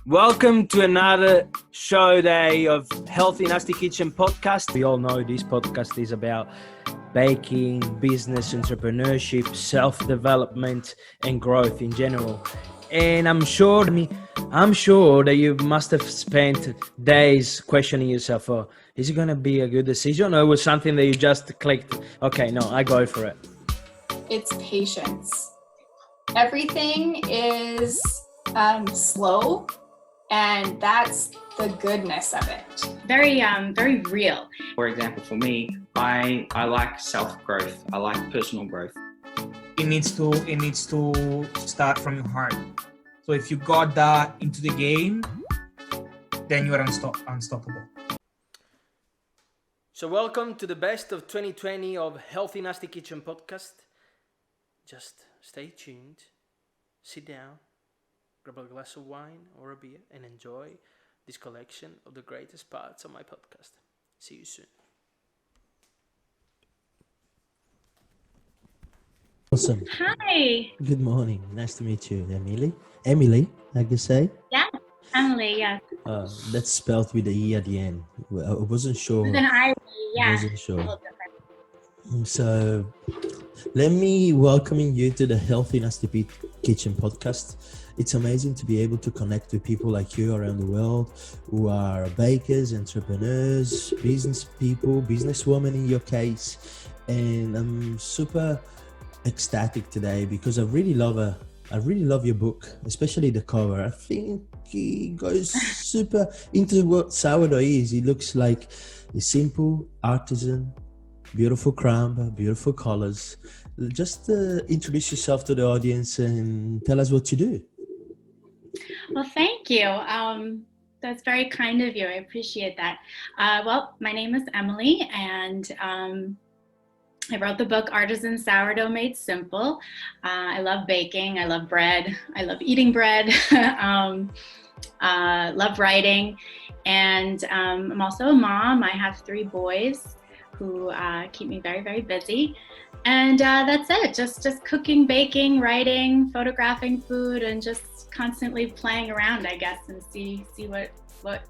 Welcome to another show day of Healthy Nasty Kitchen podcast. We all know this podcast is about baking, business, entrepreneurship, self-development, and growth in general. And I'm sure that you must have spent days questioning yourself, oh, is it going to be a good decision? Or it was something that you just clicked, okay, no, I go for it. It's patience. Everything is slow, and that's the goodness of it. Very real. For example, for me, I like self-growth. I like personal growth. It needs to start from your heart. So if you got that into the game, then you are unstoppable. So welcome to the best of 2020 of Healthy Nasty Kitchen podcast. Just stay tuned, sit down, grab a glass of wine or a beer and enjoy this collection of the greatest parts of my podcast. See you soon. Awesome. Hi. Good morning. Nice to meet you, Emily, I can say. Yeah, Emily, yeah. That's spelled with the E at the end. I wasn't sure. With an I, yeah. I wasn't sure. So, let me welcome you to the Healthy Nasty Kitchen podcast. It's amazing to be able to connect with people like you around the world who are bakers, entrepreneurs, business people, businesswomen in your case. And I'm super ecstatic today because I really love your book, especially the cover. I think it goes super into what sourdough is. It looks like a simple artisan, beautiful crumb, beautiful colors. Just introduce yourself to the audience and tell us what you do. Well, thank you. That's very kind of you. I appreciate that. Well, my name is Emily, and I wrote the book Artisan Sourdough Made Simple. I love baking. I love bread. I love eating bread. Love writing. And I'm also a mom. I have 3 boys who keep me very, very busy. And that's it. Just cooking, baking, writing, photographing food, and just constantly playing around, I guess, and see what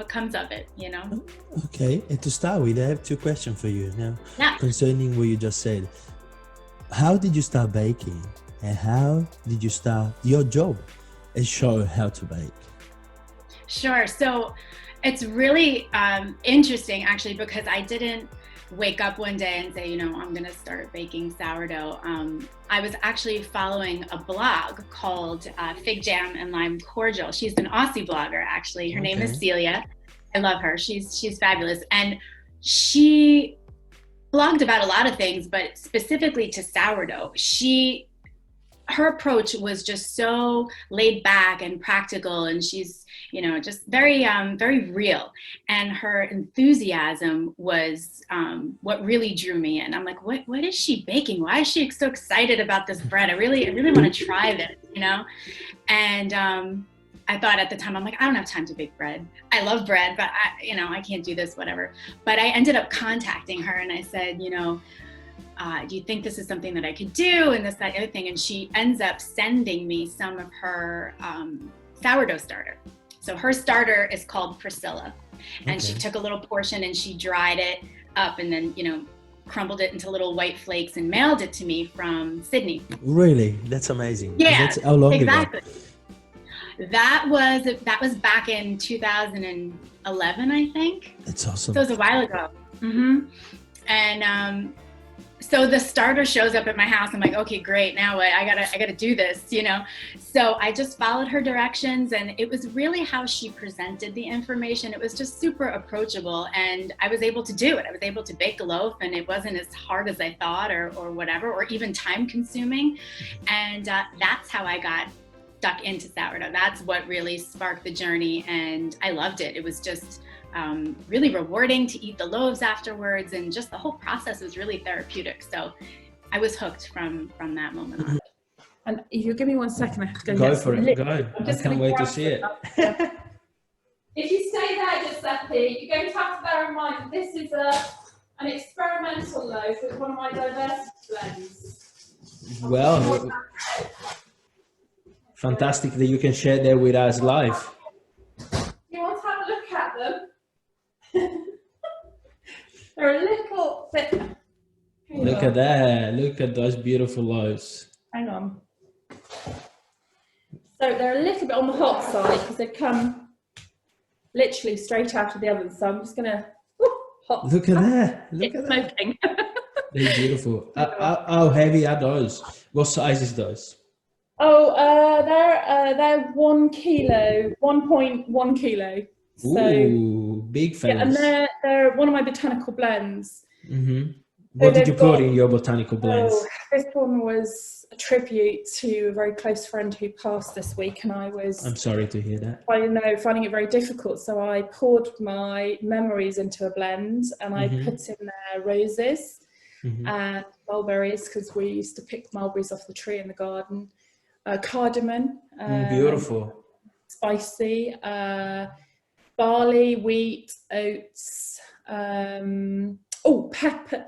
comes of it, you know? Okay, and to start with, I have 2 questions for you now. Yeah. Concerning what you just said. How did you start baking? And how did you start your job and show how to bake? Sure. So it's really interesting, actually, because I didn't wake up one day and say, I'm going to start baking sourdough. I was actually following a blog called Fig Jam and Lime Cordial. She's an Aussie blogger, actually. Her name is Celia. I love her. She's fabulous. And she blogged about a lot of things, but specifically to sourdough. Her approach was just so laid back and practical, and she's, just very, very real. And her enthusiasm was what really drew me in. I'm like, what is she baking? Why is she so excited about this bread? I really want to try this, And I thought at the time, I'm like, I don't have time to bake bread. I love bread, but I can't do this, whatever. But I ended up contacting her, and I said, do you think this is something that I could do? And this, that, other thing. And she ends up sending me some of her sourdough starter. So her starter is called Priscilla. And she took a little portion and she dried it up and then, crumbled it into little white flakes and mailed it to me from Sydney. Really? That's amazing. Yeah, that's how long exactly. ago? That was back in 2011, I think. That's awesome. So it was a while ago. Mm-hmm. And so the starter shows up at my house. I'm like, okay, great. Now what? I gotta do this, So I just followed her directions, and it was really how she presented the information. It was just super approachable, and I was able to do it. I was able to bake a loaf, and it wasn't as hard as I thought, or whatever, or even time consuming. And that's how I got stuck into sourdough. That's what really sparked the journey, and I loved it. It was just really rewarding to eat the loaves afterwards, and just the whole process was really therapeutic. So I was hooked from that moment on. And if you give me 1 second, I have to Go for it. Go. I can't wait to see it. If you stay there, Giuseppe, you're going to have to bear in mind that this is an experimental loaf with one of my diversity blends. Well, Fantastic that you can share that with us live. You want to have a look at them? They're a little bit. Look at that. Look at those beautiful loaves. Hang on. So they're a little bit on the hot side because they come literally straight out of the oven. So I'm just going to hot. Look at that. Look It's at that. smoking. They're beautiful. How heavy are those? What size is those? Oh, they're 1 kilo, 1.1 kilo. So, Ooh, big fellas. yeah, and they're one of my botanical blends. Mm-hmm. What did you put in your botanical blends? Oh, this one was a tribute to a very close friend who passed this week, and I'm sorry to hear that. finding it very difficult. So I poured my memories into a blend, and I put in there roses and mulberries, because we used to pick mulberries off the tree in the garden. Cardamom, Beautiful. spicy, barley, wheat, oats,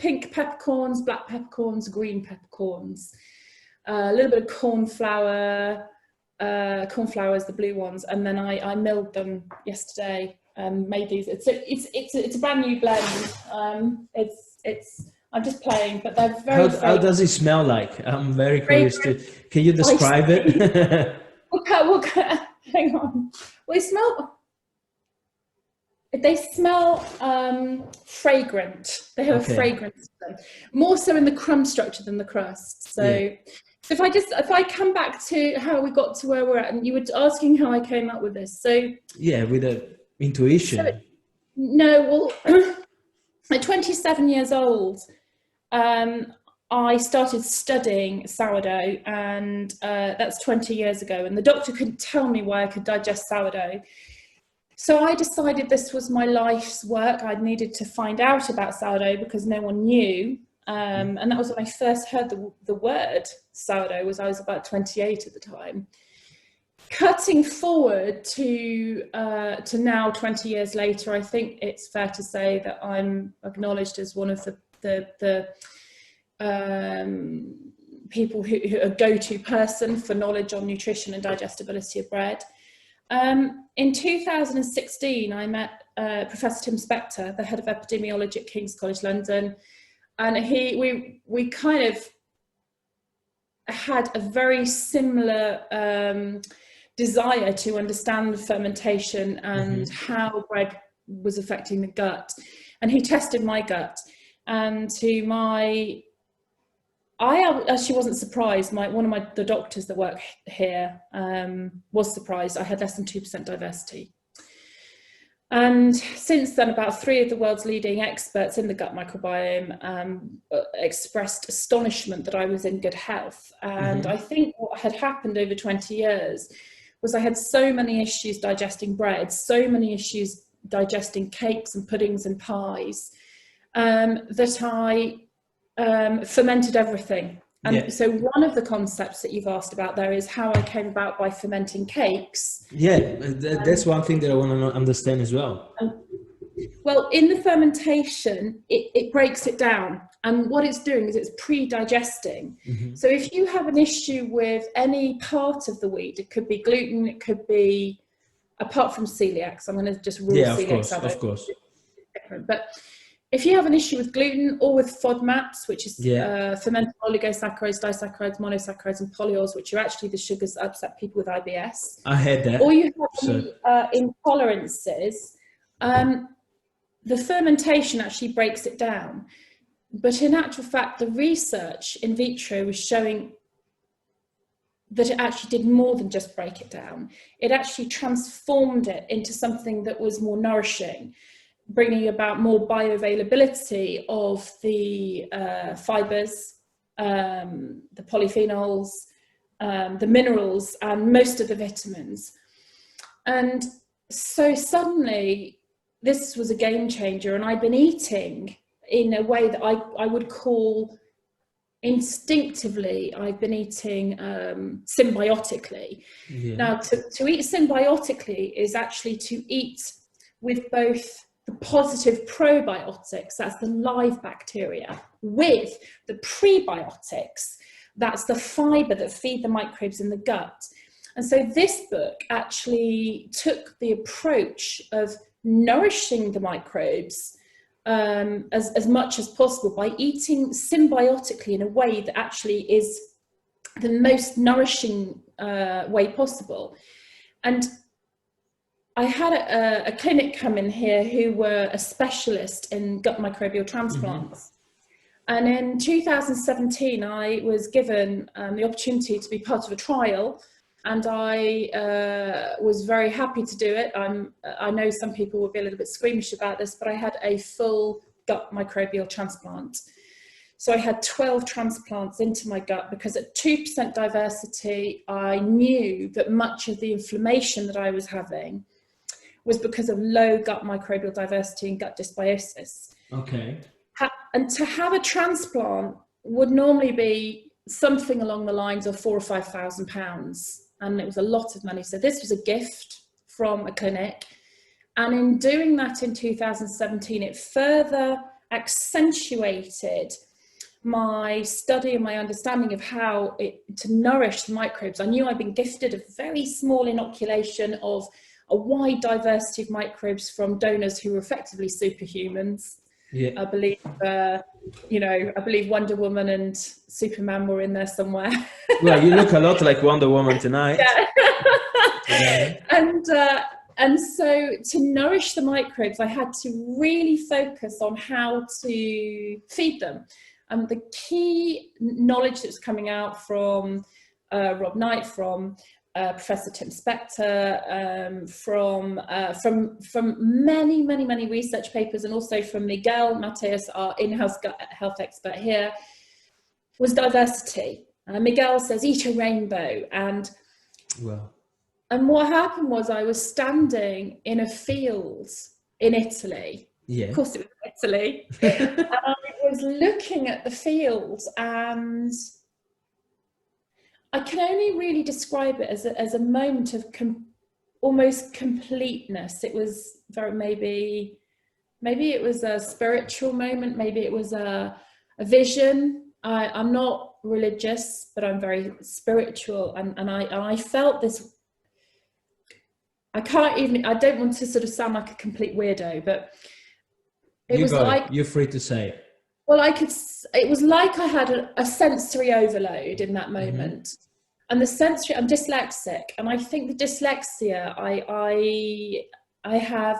pink peppercorns, black peppercorns, green peppercorns, a little bit of cornflour. Cornflour is the blue ones, and then I milled them yesterday and made these. It's a brand new blend. I'm just playing, but they're very. How does it smell like? I'm very curious to. Can you describe it? Hang on. Well, they smell fragrant. They have a fragrance to them, more so in the crumb structure than the crust. So if I come back to how we got to where we're at, and you were asking how I came up with this. So with the intuition. At 27 years old, I started studying sourdough, and that's 20 years ago, and the doctor couldn't tell me why I could digest sourdough. So I decided this was my life's work. I needed to find out about sourdough because no one knew. And that was when I first heard the word sourdough. I was about 28 at the time. Cutting forward to now, 20 years later, I think it's fair to say that I'm acknowledged as one of the people who are go-to person for knowledge on nutrition and digestibility of bread. In 2016, I met Professor Tim Spector, the head of epidemiology at King's College London, and we kind of had a very similar desire to understand fermentation and how bread was affecting the gut. And he tested my gut, and I actually wasn't surprised. One of the doctors that work here was surprised. I had less than 2% diversity. And since then, about 3 of the world's leading experts in the gut microbiome expressed astonishment that I was in good health. And I think what had happened over 20 years was I had so many issues digesting bread, so many issues digesting cakes and puddings and pies, that I fermented everything. And so one of the concepts that you've asked about there is how I came about by fermenting cakes. That's one thing that I want to understand as well. Well, in the fermentation, it breaks it down. And what it's doing is it's pre-digesting. So if you have an issue with any part of the wheat, it could be gluten, it could be, apart from celiacs, I'm going to just rule celiacs out. Of course. But if you have an issue with gluten or with FODMAPs, which is fermented oligosaccharides, disaccharides, monosaccharides, and polyols, which are actually the sugars that upset people with IBS. I had that. Or you have intolerances, the fermentation actually breaks it down. But in actual fact, the research in vitro was showing that it actually did more than just break it down. It actually transformed it into something that was more nourishing, bringing about more bioavailability of the fibers, the polyphenols, the minerals, and most of the vitamins. And so suddenly this was a game changer, and I'd been eating in a way that I would call instinctively. I've been eating symbiotically. Now, to eat symbiotically is actually to eat with both the positive probiotics, that's the live bacteria, with the prebiotics, that's the fiber that feed the microbes in the gut. And so this book actually took the approach of nourishing the microbes as much as possible by eating symbiotically in a way that actually is the most nourishing way possible. And I had a clinic come in here who were a specialist in gut microbial transplants. And in 2017, I was given the opportunity to be part of a trial, and I was very happy to do it. I know some people will be a little bit squeamish about this, but I had a full gut microbial transplant. So I had 12 transplants into my gut, because at 2% diversity, I knew that much of the inflammation that I was having was because of low gut microbial diversity and gut dysbiosis. Okay. And to have a transplant would normally be something along the lines of £4,000 or £5,000, and it was a lot of money. So this was a gift from a clinic, and in doing that in 2017, it further accentuated my study and my understanding of how to nourish the microbes. I knew I'd been gifted a very small inoculation of a wide diversity of microbes from donors who were effectively superhumans. Yeah. I believe, I believe Wonder Woman and Superman were in there somewhere. Well, you look a lot like Wonder Woman tonight. Yeah. And so to nourish the microbes, I had to really focus on how to feed them. And the key knowledge that's coming out from Rob Knight, from Professor Tim Spector, from many research papers, and also from Miguel Mateus, our in-house gut health expert here, was diversity. Miguel says, eat a rainbow. And what happened was, I was standing in a field in Italy. Yeah. Of course it was Italy. And I was looking at the fields, and I can only really describe it as a moment of almost completeness. It was very, maybe it was a spiritual moment, maybe it was a vision. I'm not religious, but I'm very spiritual, and I felt this. I don't want to sort of sound like a complete weirdo, but you're free to say it. Well, it was like I had a sensory overload in that moment. And the sensory, I'm dyslexic, and I think the dyslexia, I have,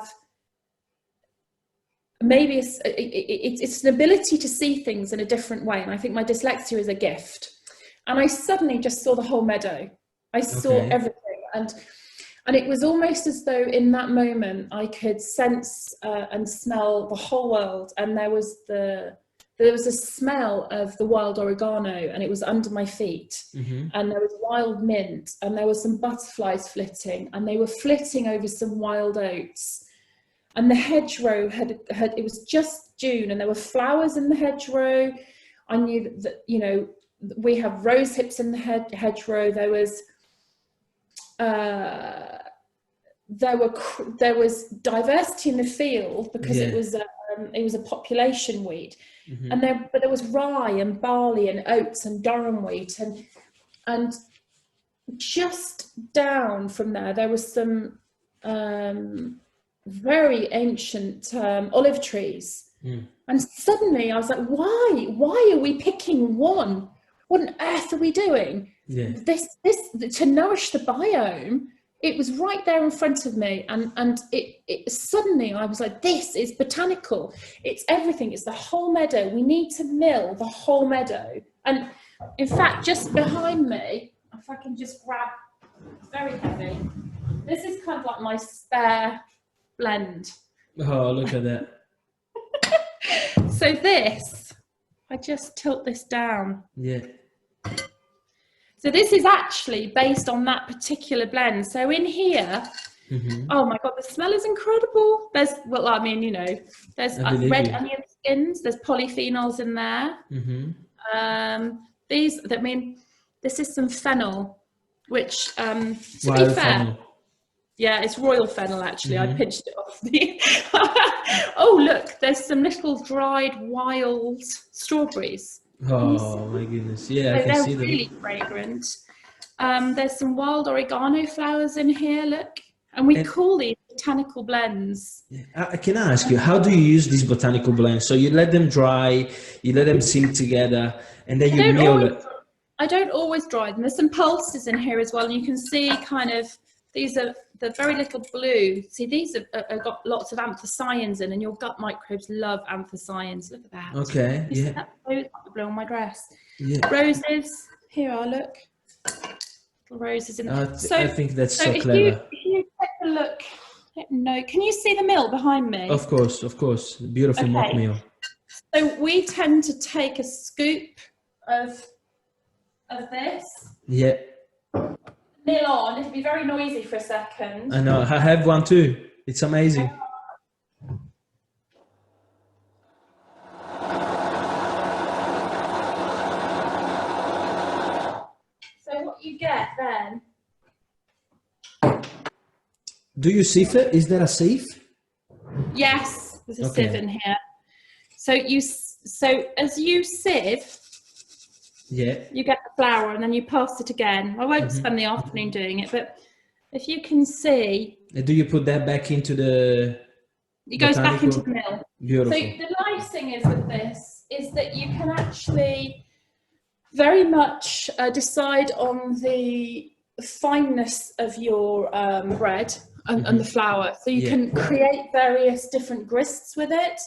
maybe it's an ability to see things in a different way. And I think my dyslexia is a gift. And I suddenly just saw the whole meadow. I saw everything. And it was almost as though in that moment I could sense and smell the whole world. And there was a smell of the wild oregano, and it was under my feet. And there was wild mint, and there were some butterflies flitting, and they were flitting over some wild oats. And the hedgerow it was just June, and there were flowers in the hedgerow. I knew that, we have rose hips in the hedgerow. There was diversity in the field, because it was a population weed. But there was rye and barley and oats and durum wheat, and just down from there was some very ancient olive trees. And suddenly I was like, why are we picking one? What on earth are we doing? This to nourish the biome. It was right there in front of me, and it suddenly I was like, this is botanical. It's everything. It's the whole meadow. We need to mill the whole meadow. And in fact, just behind me, if I can just grab, it's very heavy. This is kind of like my spare blend. Oh, look at that. So this, I just tilt this down. Yeah. So this is actually based on that particular blend. So in here, oh my God, the smell is incredible. There's there's red onion skins, there's polyphenols in there. This is some fennel, which, to be fair, fennel. Yeah, it's royal fennel, actually. I pinched it off. Oh, look, there's some little dried wild strawberries. Oh my goodness! Yeah, I can see them. They're really fragrant. There's some wild oregano flowers in here, look. And we call these botanical blends. Can I ask you, how do you use these botanical blends? So you let them dry, you let them sink together, and then you mill it. I don't always dry them. There's some pulses in here as well. And you can see kind of, these are the very little blue. See, these have got lots of anthocyanins in, and your gut microbes love anthocyanins. Look at that. Okay, yeah. That blue on my dress. Yeah. Roses, here are, look. Little roses in there. I think that's so if clever. If you take a look, no, can you see the mill behind me? Of course. Beautiful mock meal. So we tend to take a scoop of this. Yeah. Mill on. It'll be very noisy for a second. I know. I have one too. It's amazing. So what you get then? Do you sieve it? Is there a sieve? Yes, there's a sieve in here. So as you sieve, you get the flour and then you pass it again. I won't spend the afternoon doing it, but if you can see, Do you put that back into the? it goes back into the mill. Beautiful. So the nice thing is with this is that you can actually very much decide on the fineness of your bread and the flour. So you can create various different grists with it.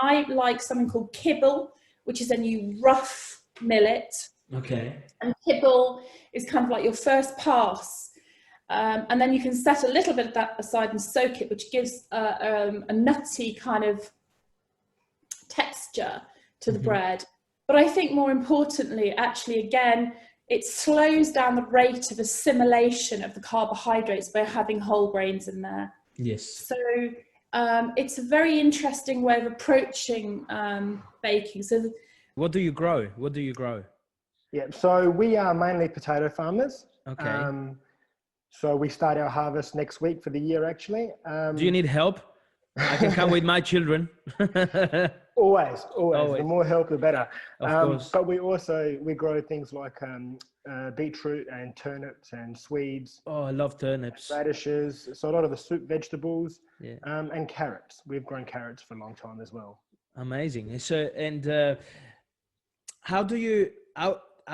I like something called kibble, which is then you rough millet. Okay. And kibble is kind of like your first pass. And then you can set a little bit of that aside and soak it, which gives a nutty kind of texture to the bread. But I think more importantly, actually, again, it slows down the rate of assimilation of the carbohydrates by having whole grains in there. Yes. So it's a very interesting way of approaching baking. So what do you grow? Yeah, so we are mainly potato farmers. Okay. So we start our harvest next week for the year, actually. Do you need help? I can come with my children. Always. The more help, the better. Of course. But we grow things like beetroot and turnips and Swedes. Oh, I love turnips. Radishes. So a lot of the soup vegetables. Yeah. And carrots. We've grown carrots for a long time as well. Amazing. So, and how do you?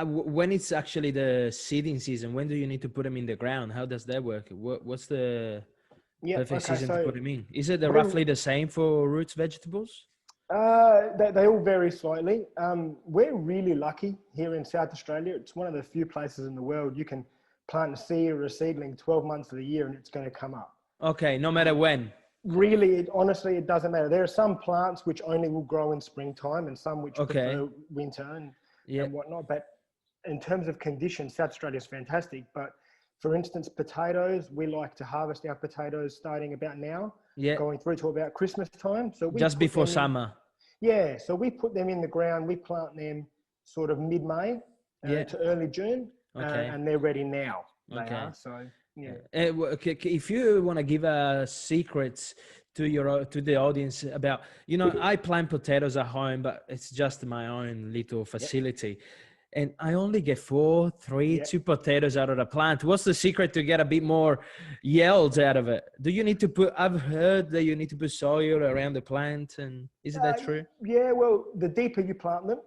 When it's actually the seeding season, when do you need to put them in the ground? How does that work? What's the perfect season to put them in? Is it roughly the same for roots vegetables? They all vary slightly. We're really lucky here in South Australia. It's one of the few places in the world you can plant a seed or a seedling 12 months of the year and it's going to come up. Okay, no matter when. Really, honestly, it doesn't matter. There are some plants which only will grow in springtime and some which prefer winter and whatnot. But in terms of conditions, South Australia is fantastic. But for instance, potatoes, we like to harvest our potatoes starting about now, going through to about Christmas time. So we just before summer. So we put them in the ground. We plant them sort of mid-May to early June, and they're ready now. They are. So if you want to give secrets to the audience about, I plant potatoes at home, but it's just my own little facility. And I only get 2 potatoes out of the plant. What's the secret to get a bit more yields out of it? Do you need to I've heard that you need to put soil around the plant, and is that true? Yeah, well, the deeper you plant them,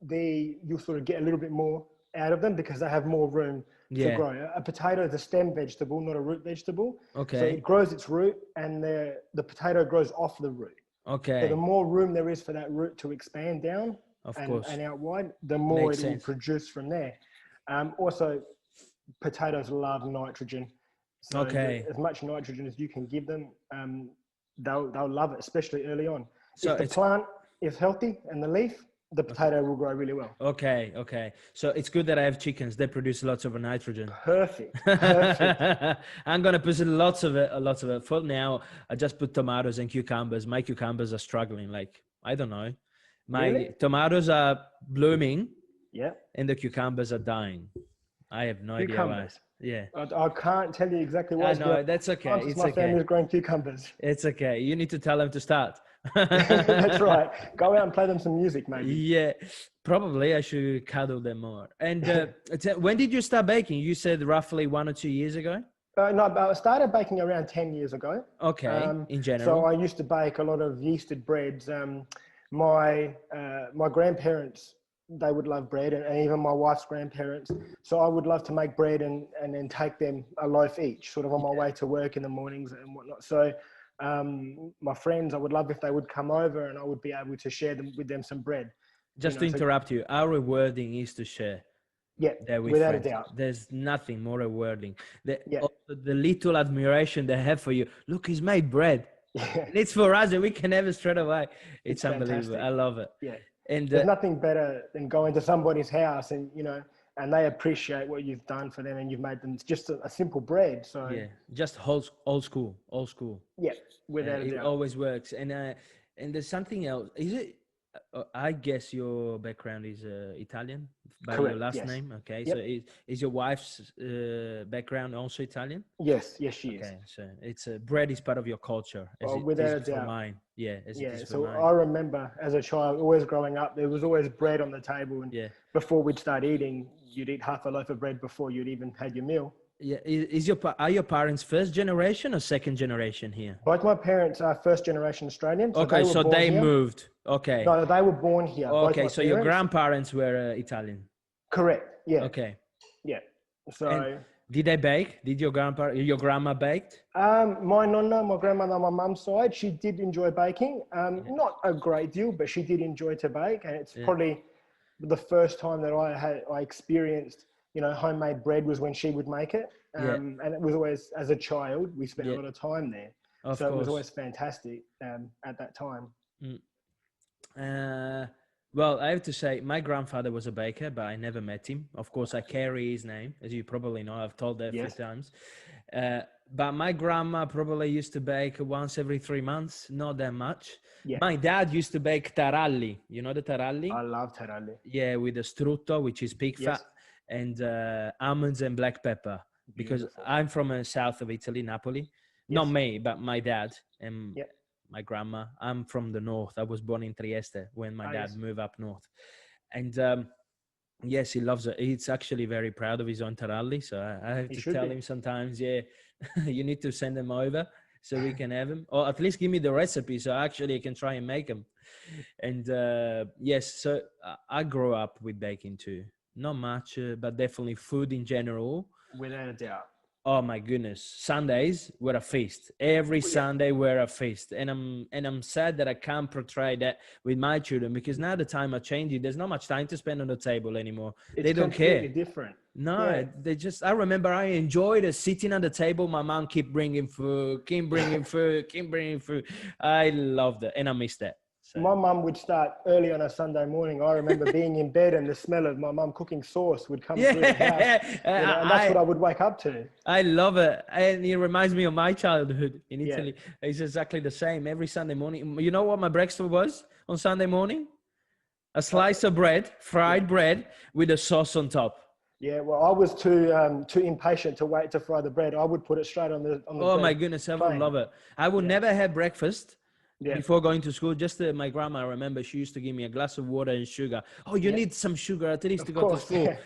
you'll sort of get a little bit more out of them because they have more room to grow. A potato is a stem vegetable, not a root vegetable. Okay. So it grows its root and the potato grows off the root. Okay. So the more room there is for that root to expand down, and out wide, the more it will produce from there. Also, potatoes love nitrogen. So as much nitrogen as you can give them, they'll love it, especially early on. So if the plant is healthy and the leaf, the potato will grow really well. Okay. So it's good that I have chickens. They produce lots of nitrogen. Perfect. I'm going to put lots of it. For now, I just put tomatoes and cucumbers. My cucumbers are struggling. I don't know. My tomatoes are blooming, and the cucumbers are dying. I have no idea why. Yeah, I can't tell you exactly why. No, that's okay. My family's growing cucumbers. It's okay. You need to tell them to start. That's right. Go out and play them some music, maybe. Yeah, probably I should cuddle them more. And when did you start baking? You said roughly 1 or 2 years ago? No, I started baking around 10 years ago. Okay, in general. So I used to bake a lot of yeasted breads. My grandparents, they would love bread, and even my wife's grandparents. So I would love to make bread and then take them a loaf each, sort of on my way to work in the mornings and whatnot. So my friends, I would love if they would come over and I would be able to share with them some bread. Just to interrupt you, how rewarding is to share? Yeah, without a doubt. There's nothing more rewarding. The little admiration they have for you. Look, he's made bread. Yeah. It's for us and we can have it straight away. It's unbelievable. Fantastic. I love it. Yeah. And there's nothing better than going to somebody's house and, and they appreciate what you've done for them and you've made them just a simple bread. So yeah, just old school. Yeah, without a doubt. It always works. And there's something else. Is it? I guess your background is Italian by Correct, your last name. Okay, yep. So is your wife's background also Italian? Yes, she is. Okay, so it's bread is part of your culture. Without a doubt. Mine, yeah. So I remember as a child, always growing up, there was always bread on the table, and before we'd start eating, you'd eat half a loaf of bread before you'd even had your meal. Yeah, are your parents first generation or second generation here? Both my parents are first generation Australian. So okay, so they moved. Okay. No, they were born here. Okay, so your grandparents were Italian. Correct. Yeah. Okay. Yeah. So. Did they bake? Did your grandma baked? My nonna, my grandmother on my mum's side, she did enjoy baking. Not a great deal, but she did enjoy to bake, and it's probably the first time that I experienced. Homemade bread was when she would make it. And it was always, as a child, we spent a lot of time there. Of course. It was always fantastic at that time. Well, I have to say, my grandfather was a baker, but I never met him. Of course, I carry his name, as you probably know. I've told that a few times. But my grandma probably used to bake once every 3 months, not that much. Yeah. My dad used to bake taralli. You know the taralli? I love taralli. Yeah, with the strutto, which is pig fat, and almonds and black pepper. Because I'm from the south of Italy, Napoli. Yes. Not me, but my dad and my grandma. I'm from the north. I was born in Trieste when my dad moved up north. And yes, he loves it. He's actually very proud of his own taralli. So I have to tell him sometimes, you need to send them over so we can have them. Or at least give me the recipe so actually I can try and make them. And yes, so I grew up with baking too. Not much, but definitely food in general. Without a doubt. Oh my goodness. Sundays were a feast. Every Sunday were a feast. And I'm sad that I can't portray that with my children because now the time are changing. There's not much time to spend on the table anymore. They don't care. It's completely different. No, I remember I enjoyed sitting at the table. My mom keep bringing food. I loved it. And I missed that. So. My mum would start early on a Sunday morning. I remember being in bed and the smell of my mum cooking sauce would come through the house. And that's what I would wake up to. I love it. And it reminds me of my childhood in Italy. It's exactly the same. Every Sunday morning. You know what my breakfast was on Sunday morning? A slice of bread, fried bread with a sauce on top. Yeah, well, I was too impatient to wait to fry the bread. I would put it straight on the Oh my goodness, I would love it. I would never have breakfast. Before going to school, just my grandma, I remember she used to give me a glass of water and sugar. Oh, you need some sugar at least to go to school. Yeah.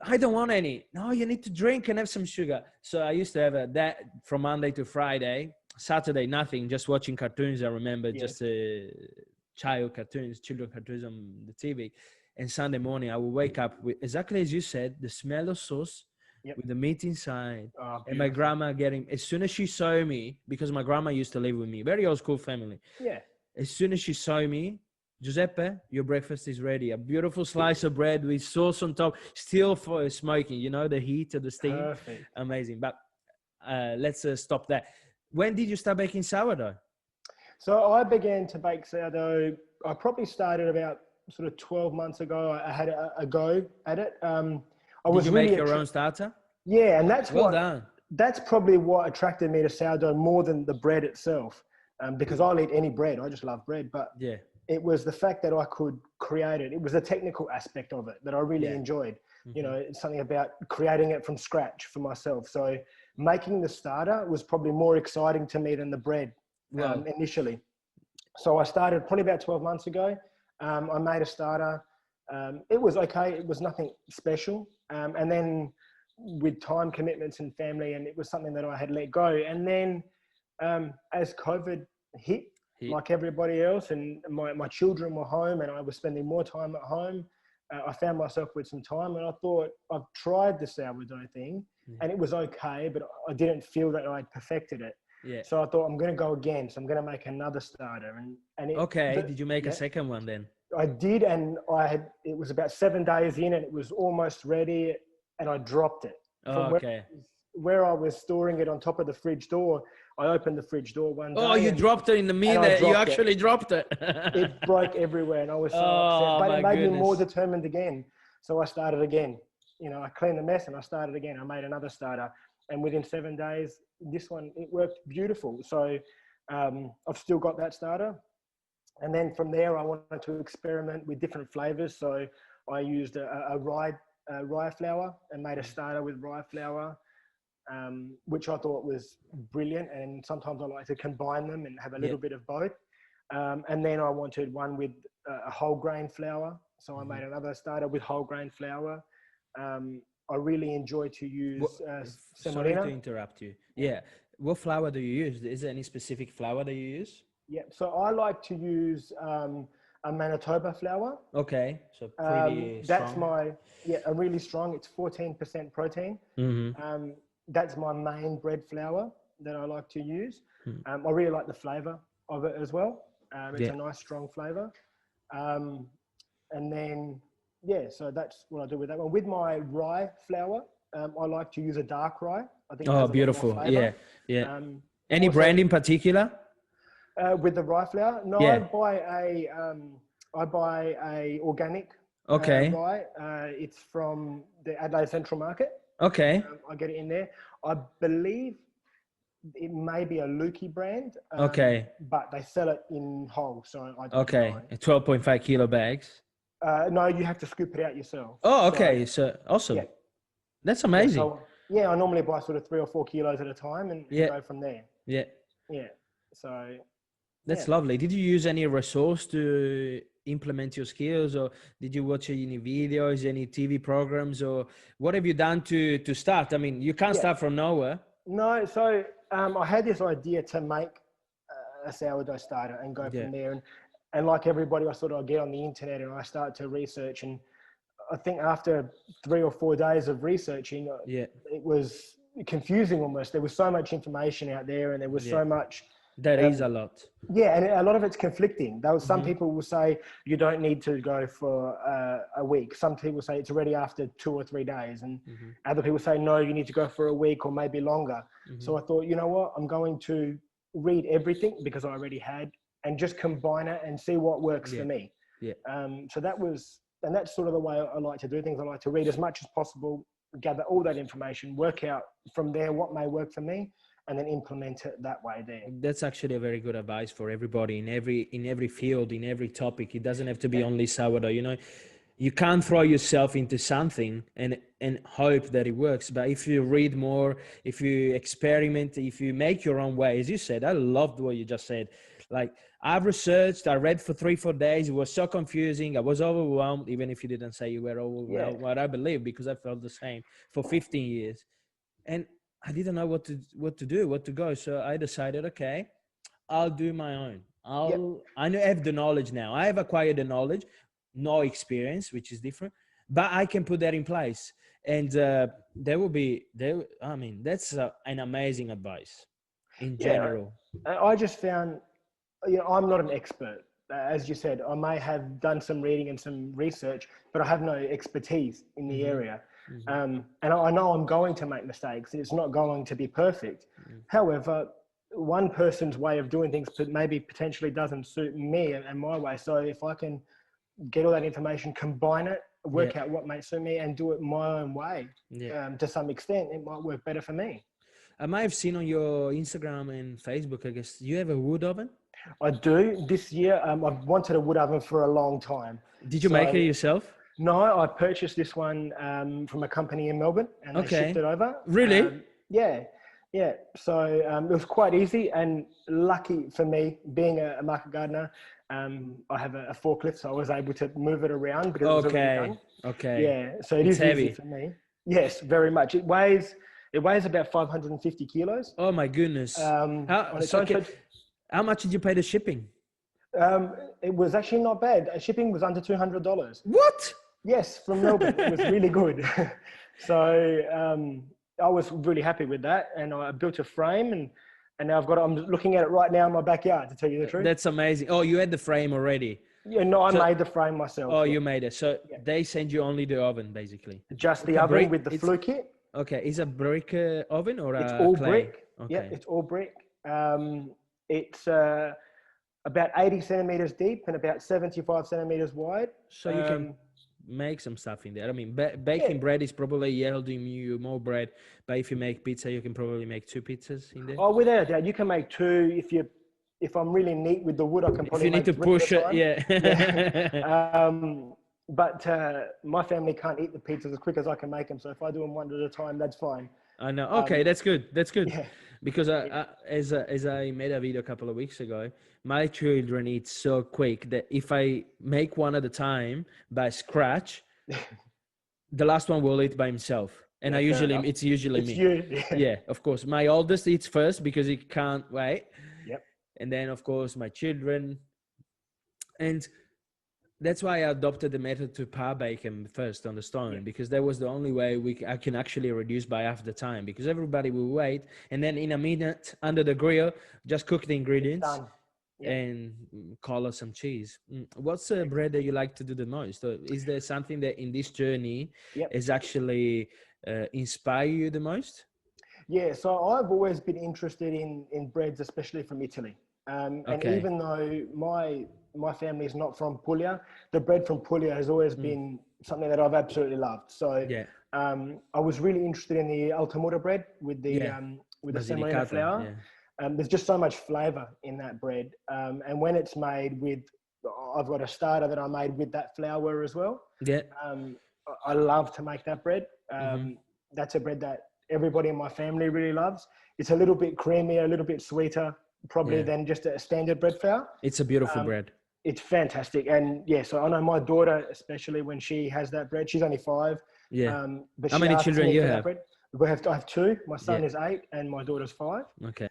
I don't want any. No, you need to drink and have some sugar. So I used to have that from Monday to Friday. Saturday, nothing, just watching cartoons. I remember just children cartoons on the TV. And Sunday morning, I would wake up with, exactly as you said, the smell of sauce. With the meat inside, and my grandma as soon as she saw me, because my grandma used to live with me, very old school family. Yeah. As soon as she saw me, Giuseppe, your breakfast is ready. A beautiful slice of bread with sauce on top, still for smoking. You know, the heat of the steam. Perfect. Amazing. But let's stop that. When did you start baking sourdough? So I began to bake sourdough. I probably started about sort of 12 months ago. I had a go at it. Did you make your own starter? Yeah, and that's done. That's probably what attracted me to sourdough more than the bread itself, because I'll eat any bread. I just love bread, but it was the fact that I could create it. It was the technical aspect of it that I really enjoyed. Mm-hmm. You know, it's something about creating it from scratch for myself. So making the starter was probably more exciting to me than the bread initially. So I started probably about 12 months ago. I made a starter. It was okay. It was nothing special. And then with time commitments and family, and it was something that I had let go. And then as COVID hit, like everybody else, and my children were home and I was spending more time at home, I found myself with some time, and I thought, I've tried the sourdough thing and it was okay, but I didn't feel that I'd perfected it. Yeah. So I thought, I'm going to go again. So I'm going to make another starter. Did you make a second one then? I did, and it was about 7 days in and it was almost ready, and I dropped it. Where I was storing it on top of the fridge door, I opened the fridge door one day. Oh, you dropped it in the minute. You actually dropped it. It broke everywhere, and I was so upset. But it made me more determined again. So I started again. You know, I cleaned the mess and I started again. I made another starter, and within 7 days, this one, it worked beautiful. So I've still got that starter. And then from there, I wanted to experiment with different flavors. So I used a rye flour and made a starter with rye flour, which I thought was brilliant. And sometimes I like to combine them and have a little bit of both. And then I wanted one with a whole grain flour. So I made another starter with whole grain flour. I really enjoy to use semolina. Sorry to interrupt you. Yeah. What flour do you use? Is there any specific flour that you use? Yeah. So I like to use a Manitoba flour. Okay. So pretty that's strong. a really strong. It's 14% protein. Mm-hmm. That's my main bread flour that I like to use. I really like the flavor of it as well. It's a nice strong flavor. And then, so that's what I do with that one. With my rye flour, I like to use a dark rye. I think. Oh, beautiful. Yeah. Any brand in particular? With the rye flour? No, I buy a organic rye. It's from the Adelaide Central Market. Okay. I get it in there. I believe it may be a Lukey brand. But they sell it in whole, so I don't know. 12.5 kilo bags. No, you have to scoop it out yourself. Oh, okay. So awesome. Yeah. That's amazing. I normally buy sort of 3 or 4 kilos at a time and go from there. Yeah. Yeah. So that's lovely. Did you use any resource to implement your skills, or did you watch any videos, any TV programs, or what have you done to start? I mean, you can't start from nowhere. No. So I had this idea to make a sourdough starter and go from there. And like everybody, I get on the internet and I start to research. And I think after 3 or 4 days of researching, it was confusing almost. There was so much information out there, and there was so much. That is a lot. Yeah, and a lot of it's conflicting. Some people will say you don't need to go for a week. Some people say it's ready after 2 or 3 days, and other people say no, you need to go for a week or maybe longer. So I thought, you know what, I'm going to read everything because I already had, and just combine it and see what works for me. Yeah. So that's sort of the way I like to do things. I like to read as much as possible, gather all that information, work out from there what may work for me, and then implement it that way there. That's actually a very good advice for everybody in every field, in every topic. It doesn't have to be only sourdough. You know, you can't throw yourself into something and hope that it works. But if you read more, if you experiment, if you make your own way, as you said, I loved what you just said. Like, I've researched, I read for 3-4 days. It was so confusing. I was overwhelmed, even if you didn't say you were overwhelmed. What I believe, because I felt the same for 15 years. And I didn't know what to do, what to go. So I decided, okay, I'll do my own. I have the knowledge now. I have acquired the knowledge, no experience, which is different, but I can put that in place. And that's an amazing advice in general. I just found, I'm not an expert. As you said, I may have done some reading and some research, but I have no expertise in the area. And I know I'm going to make mistakes. It's not going to be perfect. However, one person's way of doing things maybe potentially doesn't suit me and my way. So if I can get all that information, combine it, work out what may suit me, and do it my own way, to some extent, it might work better for me. I might have seen on your Instagram and Facebook, I guess, you have a wood oven? I do. This year, I've wanted a wood oven for a long time. Did you make it yourself? No, I purchased this one from a company in Melbourne, and they shipped it over. Really? Yeah. Yeah, so it was quite easy, and lucky for me, being a market gardener, I have a forklift, so I was able to move it around because it was already done. Okay. Yeah, so it's heavy. easy for me. Yes, very much. It weighs about 550 kilos. Oh my goodness. On its own. How much did you pay the shipping? It was actually not bad. Shipping was under $200. What? Yes, from Melbourne. It was really good. So I was really happy with that, and I built a frame, and now I'm looking at it right now in my backyard, to tell you the truth. That's amazing. Oh, you had the frame already? Yeah, no, I made the frame myself. Oh, you made it. So they send you only the oven, basically? Just the oven with the flue kit. Okay, is a brick oven or it's all clay? brick? Okay. Yeah, it's all brick. It's about 80 centimeters deep and about 75 centimeters wide. So you can make some stuff in there. I mean, baking bread is probably yielding you more bread, but if you make pizza, you can probably make 2 pizzas in there. Oh, without a doubt, you can make 2. If I'm really neat with the wood, I can probably. If you need to push it, yeah. But my family can't eat the pizzas as quick as I can make them. So if I do them one at a time, that's fine. I know. Okay, that's good. That's good. Yeah. Because as I made a video a couple of weeks ago, my children eat so quick that if I make one at a time by scratch, the last one will eat by himself. And it's usually me. You. Yeah, of course. My oldest eats first because he can't wait. Yep. And then, of course, my children. And that's why I adopted the method to power bake them first on the stone, because that was the only way I can actually reduce by half the time, because everybody will wait. And then in a minute under the grill, just cook the ingredients and color some cheese. What's the bread that you like to do the most? Or is there something that in this journey is actually inspire you the most? Yeah, so I've always been interested in breads, especially from Italy. And even though my family is not from Puglia, the bread from Puglia has always been something that I've absolutely loved. So I was really interested in the Altamura bread with the semolina flour. There's just so much flavor in that bread. And when it's made with, I've got a starter that I made with that flour as well. Yeah. I love to make that bread. That's a bread that everybody in my family really loves. It's a little bit creamier, a little bit sweeter, probably than just a standard bread flour. It's a beautiful bread. It's fantastic. And so I know my daughter, especially when she has that bread, she's only 5. Yeah. But how many children you have? I have 2. My son is 8 and my daughter's 5. Okay.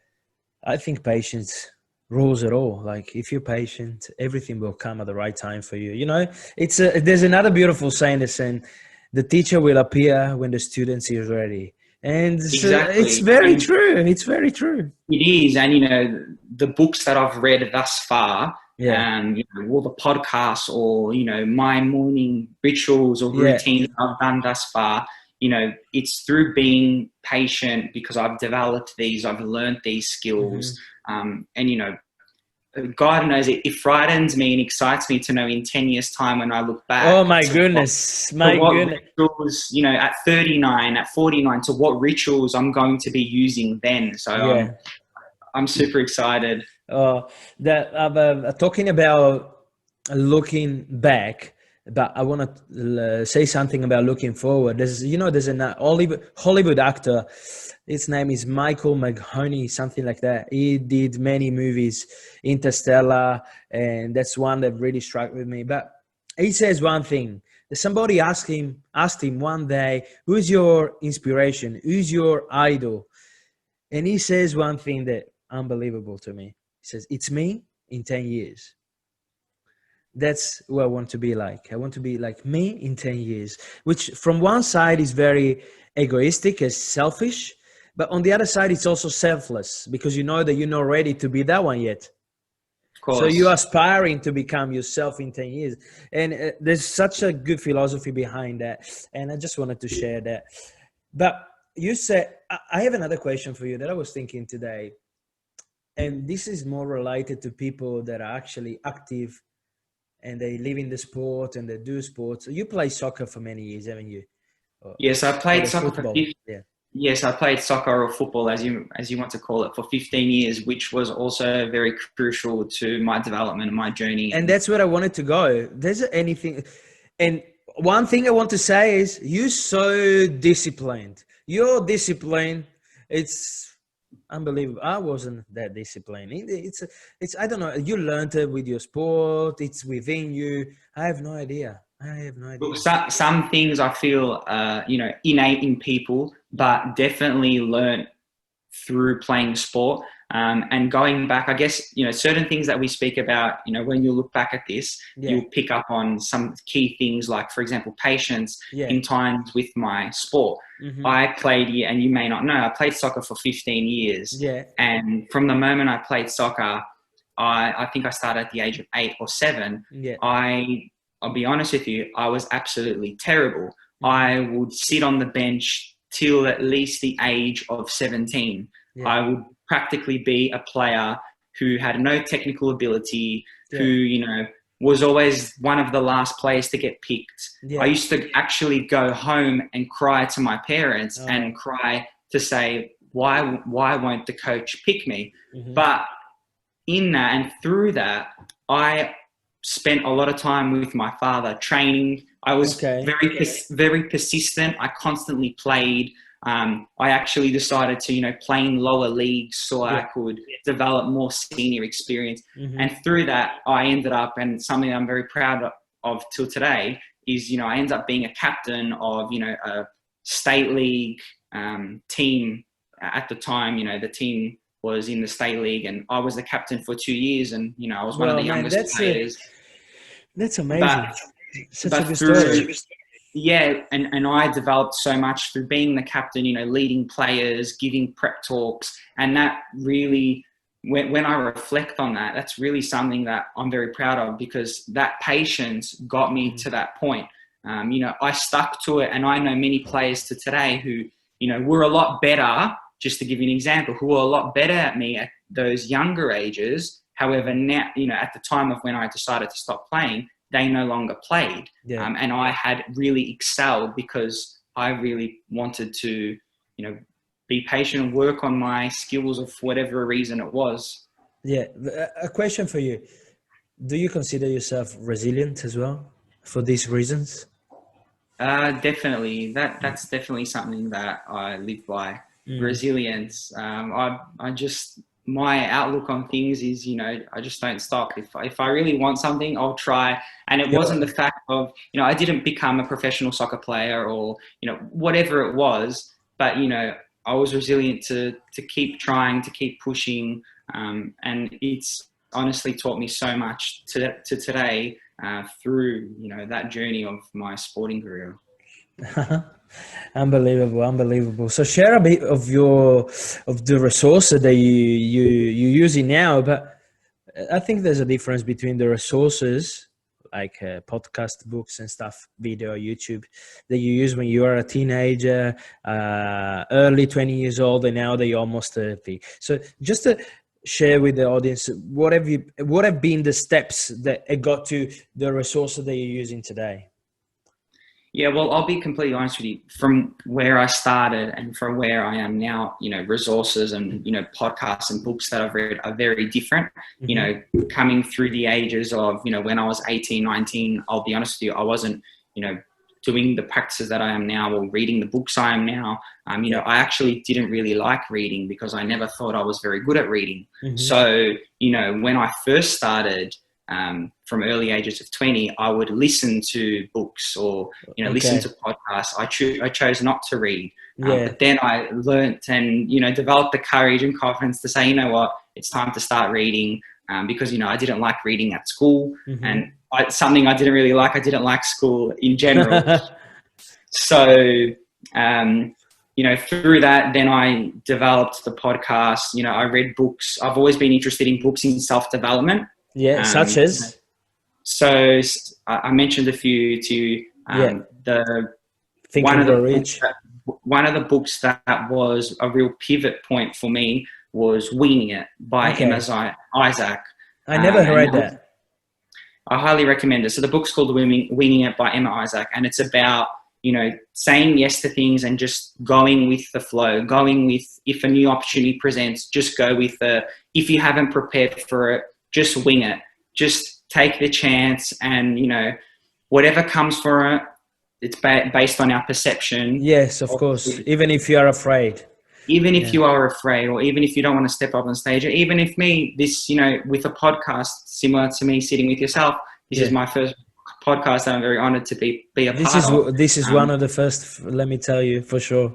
I think patience rules it all. Like if you're patient, everything will come at the right time for you. You know, there's another beautiful saying that's saying the teacher will appear when the student is ready. And it's very true. It's very true. It is. And, the books that I've read thus far, and all the podcasts or, my morning rituals or routines I've done thus far, it's through being patient, because I've developed these, I've learned these skills. And, God knows it frightens me and excites me to know in 10 years' time when I look back. Oh my goodness. Rituals, at 39, at 49, to what rituals I'm going to be using then. So I'm super excited. Talking about looking back, but I want to say something about looking forward. There's an Hollywood actor. His name is Michael McHoney, something like that. He did many movies, Interstellar, and that's one that really struck with me. But he says one thing. Somebody asked him one day, who's your inspiration? Who's your idol? And he says one thing that unbelievable to me. He says, it's me in 10 years. That's what I want to be like. I want to be like me in 10 years, which from one side is very egoistic and selfish, but on the other side, it's also selfless, because you know that you're not ready to be that one yet. Of course. So you're aspiring to become yourself in 10 years. And there's such a good philosophy behind that. And I just wanted to share that. But you said, I have another question for you that I was thinking today. And this is more related to people that are actually active and they live in the sport and they do sports. You play soccer for many years, haven't you? Yes, I played soccer Yes, I played soccer or football, as you want to call it, for 15 years, which was also very crucial to my development and my journey. And that's where I wanted to go. There's anything, and one thing I want to say is you're so disciplined. Your discipline, it's Unbelievable. I wasn't that disciplined. It's I don't know. You learned it with your sport. It's within you. I have no idea. Some things I feel, innate in people, but definitely learned through playing sport. And going back, I guess, certain things that we speak about, when you look back at this, you'll pick up on some key things like, for example, patience in times with my sport. Mm-hmm. I played, and you may not know, I played soccer for 15 years. Yeah. And from the moment I played soccer, I think I started at the age of 8 or 7. Yeah. I'll be honest with you, I was absolutely terrible. Mm-hmm. I would sit on the bench till at least the age of 17. Yeah. I would practically be a player who had no technical ability, who, was always one of the last players to get picked. Yeah. I used to actually go home and cry to my parents and cry to say, why won't the coach pick me? Mm-hmm. But in that and through that, I spent a lot of time with my father training. I was very persistent. I constantly played. I actually decided to, play in lower leagues so I could develop more senior experience. Mm-hmm. And through that, I ended up, and something I'm very proud of till today is, I ended up being a captain of, a state league team at the time. The team was in the state league and I was the captain for 2 years and, I was one of the youngest players. That's amazing. Such a good story. Yeah, and I developed so much through being the captain, leading players, giving prep talks. And that really, when I reflect on that, that's really something that I'm very proud of because that patience got me to that point. I stuck to it and I know many players to today who, were a lot better, just to give you an example, who were a lot better at me at those younger ages. However, now, at the time of when I decided to stop playing, they no longer played. Yeah. And I had really excelled because I really wanted to, be patient and work on my skills of whatever reason it was. Yeah. A question for you. Do you consider yourself resilient as well for these reasons? Definitely. That's definitely something that I live by. Resilience. My outlook on things is, I just don't stop. If I really want something, I'll try. And it wasn't the fact of, I didn't become a professional soccer player or, whatever it was, but, I was resilient to keep trying, to keep pushing. And it's honestly taught me so much to today through, that journey of my sporting career. Unbelievable. So share a bit of the resources that you're using now, but I think there's a difference between the resources like podcast, books and stuff, video, YouTube that you use when you are a teenager, early 20 years old, and now that you're almost 30. So just to share with the audience, what have been the steps that got to the resources that you're using today? Yeah, well, I'll be completely honest with you. From where I started and from where I am now, resources and, podcasts and books that I've read are very different. Mm-hmm. Coming through the ages of, when I was 18, 19, I'll be honest with you, I wasn't, doing the practices that I am now or reading the books I am now. I actually didn't really like reading because I never thought I was very good at reading. Mm-hmm. So, when I first started, from early ages of 20, I would listen to books or, listen to podcasts. I chose not to read. But then I learnt and, developed the courage and confidence to say, it's time to start reading because, I didn't like reading at school. Mm-hmm. And something I didn't really like. I didn't like school in general. So, through that, then I developed the podcast. I read books. I've always been interested in books in self-development. Yeah, such as? So I mentioned a few to you. One of the books that was a real pivot point for me was Winging It by Emma Isaac. I never heard that. I highly recommend it. So the book's called Winging It by Emma Isaac, and it's about, saying yes to things and just going with the flow, going with, if a new opportunity presents, just go with it. If you haven't prepared for it, just wing it. Just take the chance and, whatever comes for it, it's based on our perception. Yes, of course. Even if you are afraid. Even if you are afraid, or even if you don't want to step up on stage, or even if this, with a podcast similar to me sitting with yourself, this is my first podcast that I'm very honored to be a part of. This is one of the first, let me tell you, for sure.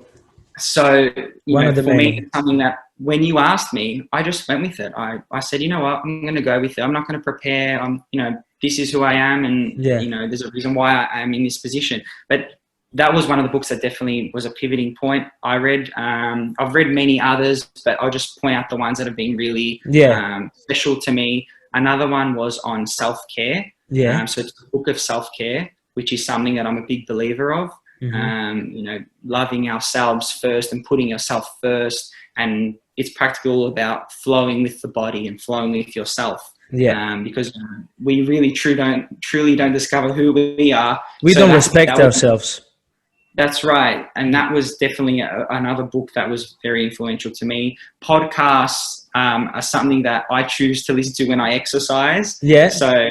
So, for me, it's something that when you asked me, I just went with it. I said, you know what, I'm going to go with it. I'm not going to prepare. This is who I am. And, there's a reason why I am in this position. But that was one of the books that definitely was a pivoting point. I read, I've read many others, but I'll just point out the ones that have been really special to me. Another one was on self-care. So it's a book of self-care, which is something that I'm a big believer of. Loving ourselves first and putting yourself first. And it's practical about flowing with the body and flowing with yourself. Because we really truly don't discover who we are. We don't respect ourselves. That's right. And that was definitely another book that was very influential to me. Podcasts are something that I choose to listen to when I exercise. So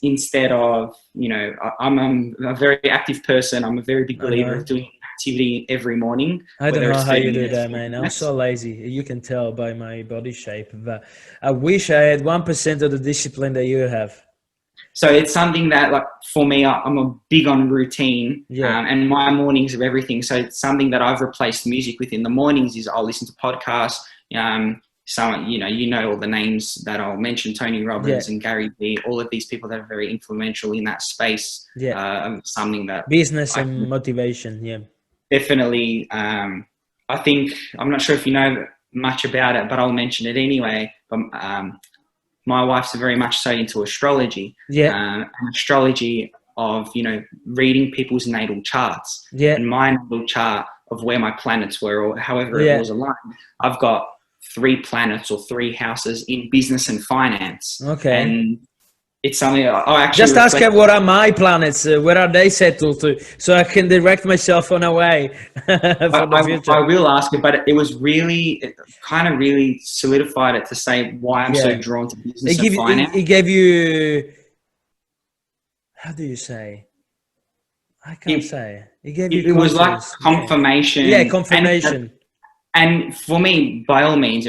instead of, I'm a very active person. I'm a very big believer of doing activity every morning. I don't know how you do that, man. I'm so lazy. You can tell by my body shape, but I wish I had 1% of the discipline that you have. So it's something that, like, for me, I'm a big on routine, and my mornings are everything. So it's something that I've replaced music with in the mornings. Is I'll listen to podcasts. All the names that I'll mention: Tony Robbins and Gary Vee. All of these people that are very influential in that space. Something that business and motivation. Definitely. I think, I'm not sure if you know much about it, but I'll mention it anyway. My wife's very much so into astrology. And astrology of, reading people's natal charts. And my natal chart of where my planets were, or however it was aligned, I've got 3 planets or 3 houses in business and finance. And it's something I actually just ask her what are my planets, where are they settled to, so I can direct myself on a way for the future. I will ask her, but it kind of really solidified it to say why I'm so drawn to business and finance. It gave you, how do you say? I can't say. It gave you. It was like confirmation. Confirmation. And for me, by all means,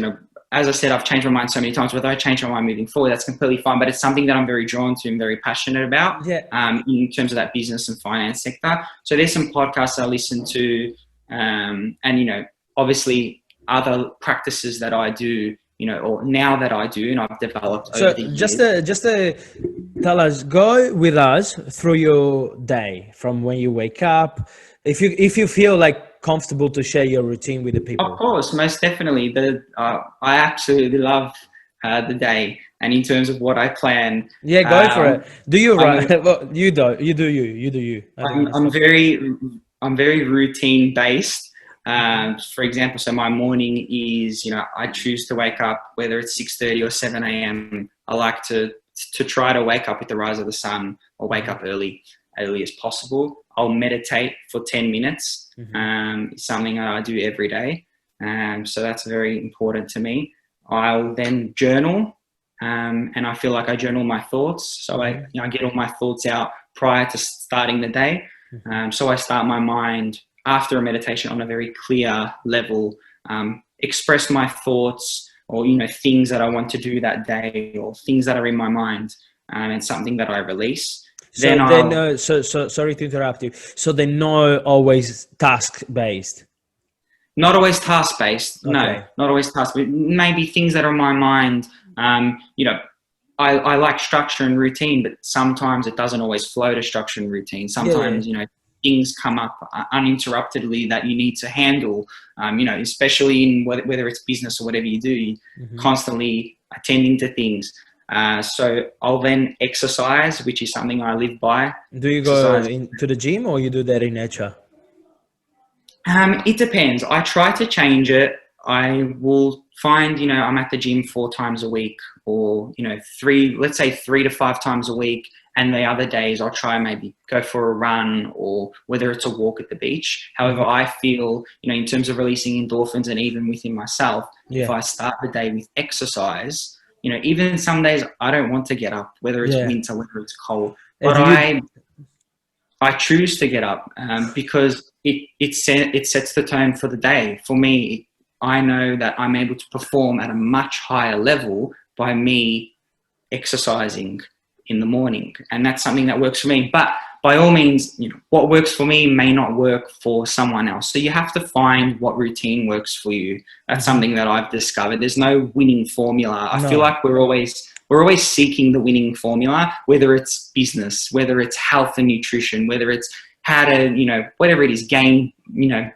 as I said, I've changed my mind so many times. Whether I change my mind moving forward, that's completely fine. But it's something that I'm very drawn to and very passionate about in terms of that business and finance sector. So there's some podcasts I listen to, and, obviously other practices that I do, or now that I do, and I've developed over the years. Just to tell us, go with us through your day from when you wake up. If you feel like comfortable to share your routine with the people. Of course, most definitely. I absolutely love the day, and in terms of what I plan. Go for it. Do you run? Well, you do you. I'm very routine based. For example, so my morning is, I choose to wake up, whether it's 6:30 or 7 a.m. I like to try to wake up with the rise of the sun, or wake up early as possible. I'll meditate for 10 minutes. Something that I do every day. So that's very important to me. I'll then journal, and I feel like I journal my thoughts. So I get all my thoughts out prior to starting the day. So I start my mind after a meditation on a very clear level, express my thoughts, or, things that I want to do that day, or things that are in my mind, and something that I release. So sorry to interrupt you. So they're not always task-based? Not always task-based. Okay. No, not always task-based. Maybe things that are in my mind. I like structure and routine, but sometimes it doesn't always flow to structure and routine. Sometimes, things come up uninterruptedly that you need to handle, especially in whether it's business or whatever you do, constantly attending to things. So I'll then exercise, which is something I live by. Do you go to the gym, or you do that in nature? It depends. I try to change it. I will find, I'm at the gym 4 times a week, or, 3 to 5 times a week. And the other days I'll try maybe go for a run, or whether it's a walk at the beach. However, I feel, in terms of releasing endorphins, and even within myself, if I start the day with exercise, even some days I don't want to get up, whether it's winter, whether it's cold, but I choose to get up, because it sets the tone for the day. For me, I know that I'm able to perform at a much higher level by me exercising in the morning, and that's something that works for me. But by all means, what works for me may not work for someone else. So you have to find what routine works for you. That's something that I've discovered. There's no winning formula. I feel like we're always seeking the winning formula, whether it's business, whether it's health and nutrition, whether it's how to, whatever it is, gain,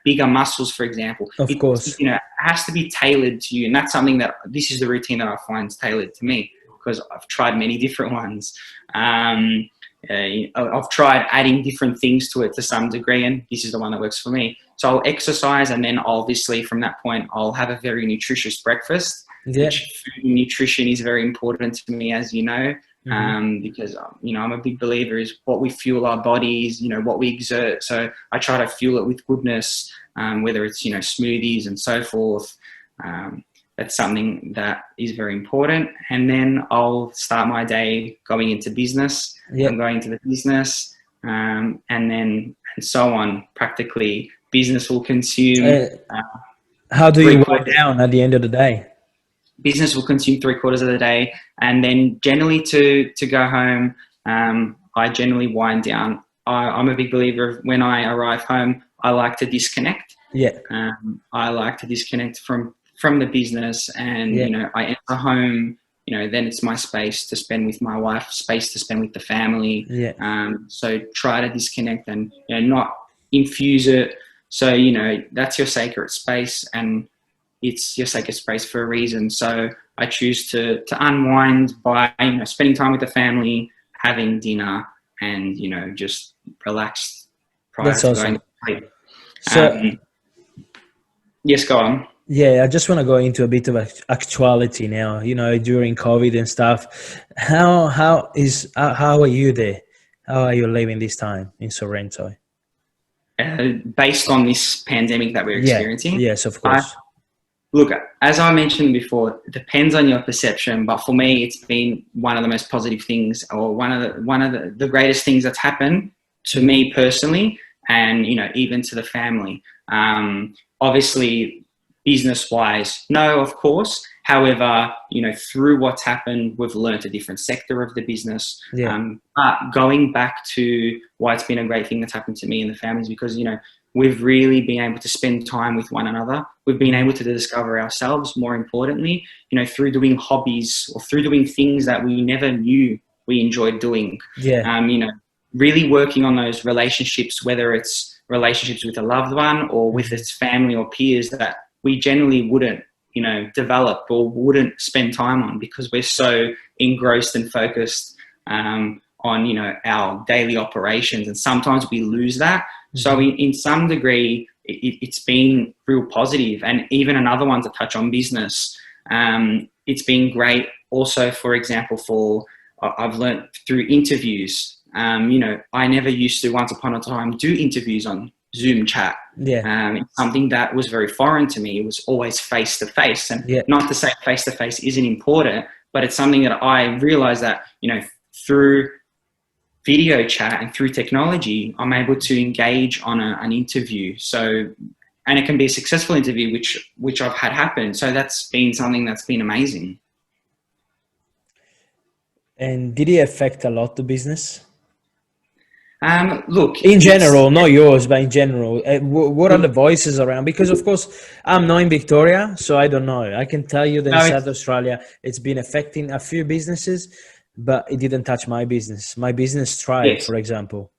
bigger muscles, for example. Of course. It has to be tailored to you. And that's something this is the routine that I find is tailored to me, because I've tried many different ones. I've tried adding different things to it to some degree, and this is the one that works for me. So I'll exercise, and then obviously from that point, I'll have a very nutritious breakfast. Yeah. Which food and nutrition is very important to me, as you know, because, I'm a big believer is what we fuel our bodies, what we exert. So I try to fuel it with goodness, whether it's, smoothies and so forth. That's something that is very important. And then I'll start my day going into business. I'm going into the business, and so on. Practically, business will consume. How do you wind down at the end of the day? Business will consume 3/4 of the day, and then generally to go home, I generally wind down. I'm a big believer of when I arrive home, I like to disconnect. I like to disconnect from the business, and I enter home. Then it's my space to spend with my wife, space to spend with the family. So try to disconnect and not infuse it. So that's your sacred space, and it's your sacred space for a reason. So I choose to unwind by spending time with the family, having dinner, and just relax prior to going to sleep. So yes, go on. Yeah, I just want to go into a bit of actuality now. During COVID and stuff. How are you there? How are you living this time in Sorrento? Based on this pandemic that we're experiencing. Yes, of course. Look, as I mentioned before, it depends on your perception, but for me, it's been one of the most positive things, or one of the greatest things that's happened to me personally, and even to the family. Obviously, business-wise, no, of course. However, through what's happened, we've learned a different sector of the business. But going back to why it's been a great thing that's happened to me and the family is because we've really been able to spend time with one another. We've been able to discover ourselves, more importantly, through doing hobbies or through doing things that we never knew we enjoyed doing. Really working on those relationships, whether it's relationships with a loved one or with its family or peers that we generally wouldn't, develop or wouldn't spend time on because we're so engrossed and focused on, our daily operations. And sometimes we lose that. So in some degree, it's been real positive. And even another one to touch on business, it's been great also, for example, I've learned through interviews. I never used to, once upon a time, do interviews on Zoom chat. It's something that was very foreign to me. It was always face-to-face. And not to say face-to-face isn't important, but it's something that I realized that, through video chat and through technology, I'm able to engage on an interview. So, and it can be a successful interview, which I've had happen. So that's been something that's been amazing. And did it affect a lot the business? Look, in general, not yours, but in general, what are the voices around? Because of course, I'm not in Victoria, so I don't know. I can tell you that in South Australia, it's been affecting a few businesses, but it didn't touch my business. My business thrived, for example.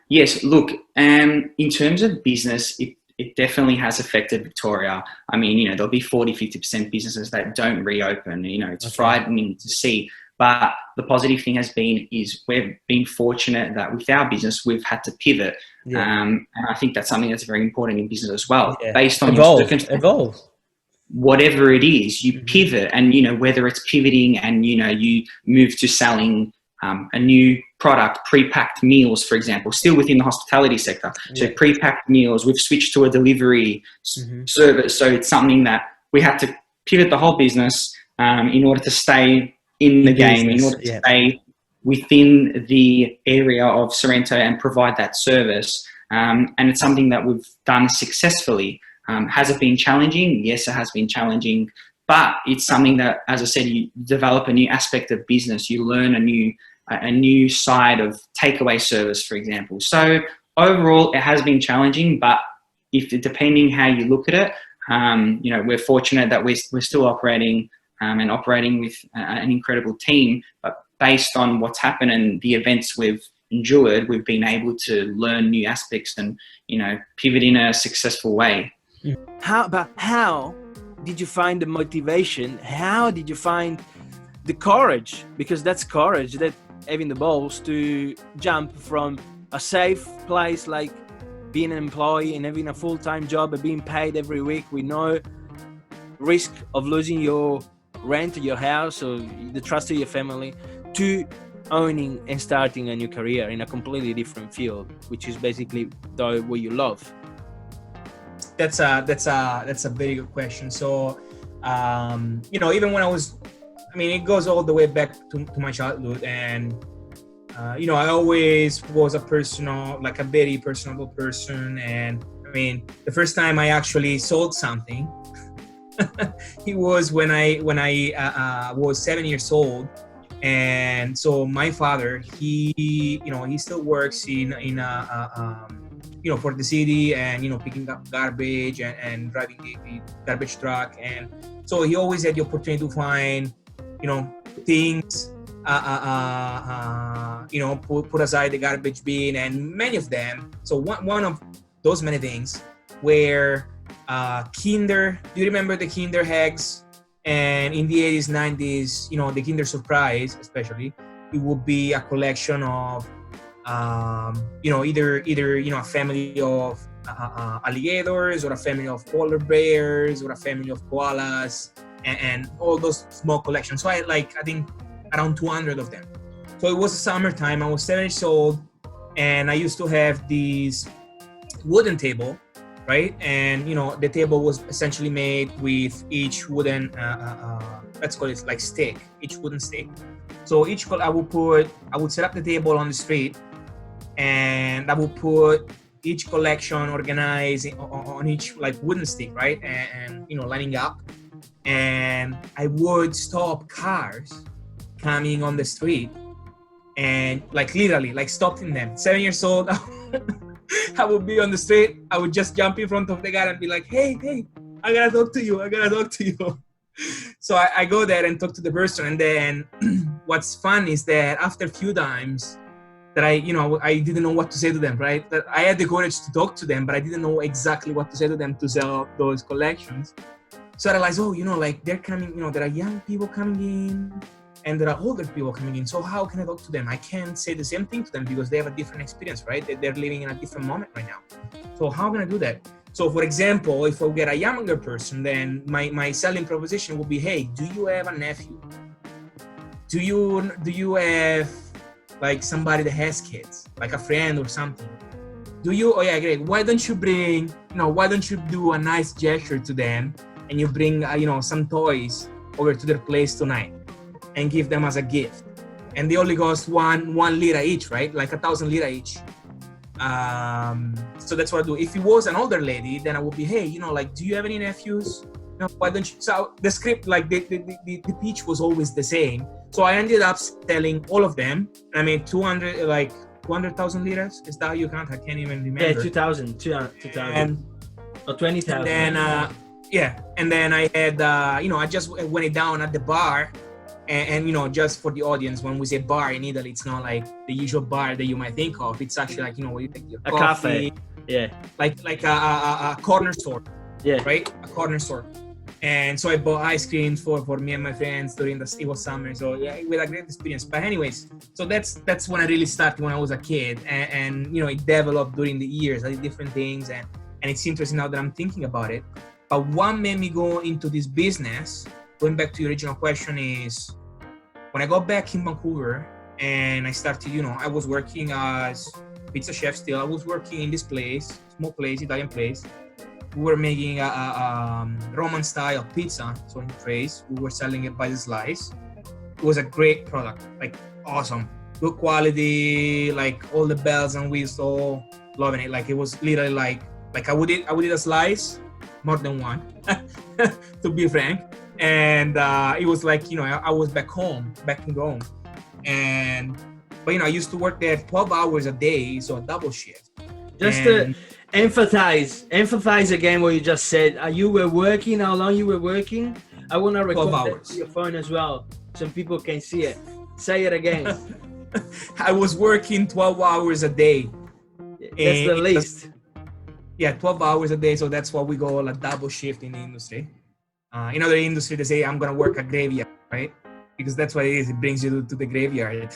Yes, look, in terms of business, it definitely has affected Victoria. I mean, there'll be 40-50% businesses that don't reopen. It's frightening to see. But the positive thing has been is we've been fortunate that with our business, we've had to pivot. And I think that's something that's very important in business as well. Based on your circumstances, whatever it is, you pivot. And, whether it's pivoting and, you move to selling a new product, pre-packed meals, for example, still within the hospitality sector. So pre-packed meals, we've switched to a delivery service. So it's something that we had to pivot the whole business in order to stay in the game, in order to stay within the area of Sorrento and provide that service. and it's something that we've done successfully. Has it been challenging? Yes, it has been challenging, but it's something that, as I said, you develop a new aspect of business. You learn a new side of takeaway service, for example. So overall, it has been challenging, but depending how you look at it, we're fortunate that we're still operating and operating with an incredible team. But based on what's happened and the events we've endured, we've been able to learn new aspects and pivot in a successful way. How did you find the motivation? How did you find the courage? Because that's courage, that having the balls to jump from a safe place like being an employee and having a full-time job and being paid every week with no risk of losing your rent or your house or the trust of your family, to owning and starting a new career in a completely different field, which is basically what you love. That's a very good question. So, even when it goes all the way back to my childhood, and I always was a very personable person. And the first time I actually sold something, it was when I was 7 years old. And so my father, he still works for the city, and picking up garbage and driving the garbage truck. And so he always had the opportunity to find things, put aside the garbage bin, and many of them. So one of those many things were Kinder. Do you remember the Kinder eggs? And in the 80s, 90s, the Kinder Surprise, especially, it would be a collection of either a family of alligators, or a family of polar bears, or a family of koalas, and all those small collections. So I think around 200 of them. So it was summertime. I was 7 years old, and I used to have this wooden table, right? And the table was essentially made with each wooden let's call it like stick, each wooden stick. So I would set up the table on the street, and I would put each collection organized on each wooden stick, right? And lining up. And I would stop cars coming on the street, and literally stopping them. 7 years old, I would be on the street. I would just jump in front of the guy and be like, hey, I gotta talk to you. So I go there and talk to the person. And then what's fun is that after a few times that I didn't know what to say to them, right? That I had the courage to talk to them, but I didn't know exactly what to say to them to sell those collections. So I realized, they're coming, there are young people coming in, and there are older people coming in. So how can I talk to them? I can't say the same thing to them because they have a different experience, right? They're living in a different moment right now. So how can I do that? So for example, if I get a younger person, then my selling proposition would be, hey, do you have a nephew? Do you have somebody that has kids, like a friend or something? Do you? Oh yeah, great. Why don't you do a nice gesture to them, and you bring some toys over to their place tonight and give them as a gift? And they only cost one lira each, right? 1,000 lira each. So that's what I do. If it was an older lady, then I would be, hey, do you have any nephews? No, why don't you? So the script, the pitch was always the same. So I ended up selling all of them. 200,000 liras. Is that how you count? I can't even remember. Yeah, 2,000. Or 20,000. And then I had, I just went it down at the bar. And just for the audience, when we say bar in Italy, it's not like the usual bar that you might think of. It's actually where you take your coffee, cafe, yeah, like a corner store, yeah, right, a corner store. And so I bought ice cream for me and my friends during it was summer. So yeah, it was a great experience. But anyways, so that's when I really started when I was a kid, and it developed during the years. I did different things, and it's interesting now that I'm thinking about it. But what made me go into this business, going back to your original question, is when I got back in Vancouver and I started, I was working as pizza chef still. I was working in this place, small place, Italian place. We were making a Roman style pizza, so in trays. We were selling it by the slice. It was a great product, awesome, good quality, all the bells and whistles, loving it. Like it was literally like I would eat a slice, more than one, to be frank. And it was like, you know, I was back in Rome. But you know, I used to work there 12 hours a day, so a double shift. Just to emphasize again what you just said. You were working, how long you were working? I want to record that to your phone as well, so people can see it. Say it again. I was working 12 hours a day. That's the least. Yeah, 12 hours a day, so that's what we call a double shift in the industry. In other industry, they say, I'm going to work a graveyard, right? Because that's what it is. It brings you to the graveyard.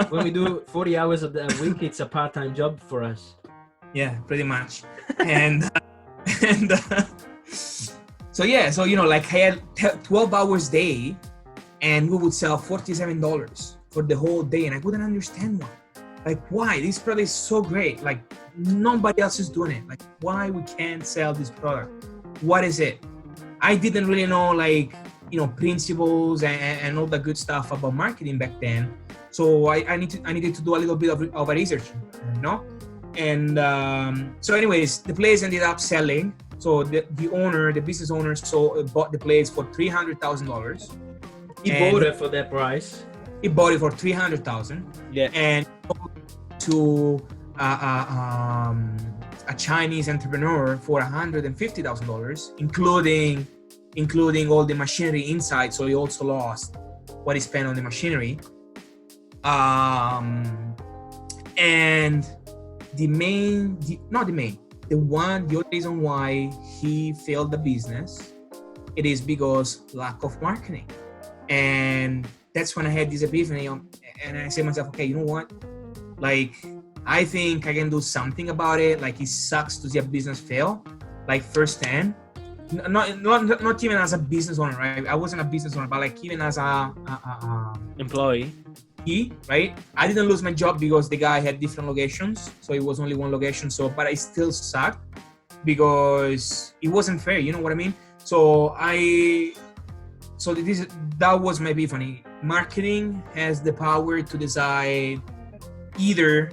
When we do 40 hours a week, it's a part-time job for us. Yeah, pretty much. And so you know, like I had 12 hours a day, and we would sell $47 for the whole day, and I wouldn't understand why. Like, why? This product is so great. Like, nobody else is doing it. Like, why we can't sell this product? What is it? I didn't really know, like, you know, principles and all the good stuff about marketing back then. So I needed to do a little bit of a research, you know? And so anyways, the place ended up selling. So the business owner, bought the place for $300,000. He bought it for that price. He bought it for $300,000. Yeah. And to a Chinese entrepreneur for $150,000, including all the machinery inside. So he also lost what he spent on the machinery. And the only reason why he failed the business, it is because lack of marketing. And that's when I had this epiphany, and I said to myself, okay, you know what? Like, I think I can do something about it. Like, it sucks to see a business fail, like firsthand. Not even as a business owner, right? I wasn't a business owner, but like even as a employee, right? I didn't lose my job because the guy had different locations, so it was only one location. So, but I still sucked because it wasn't fair. You know what I mean? That was my epiphany. Marketing has the power to decide either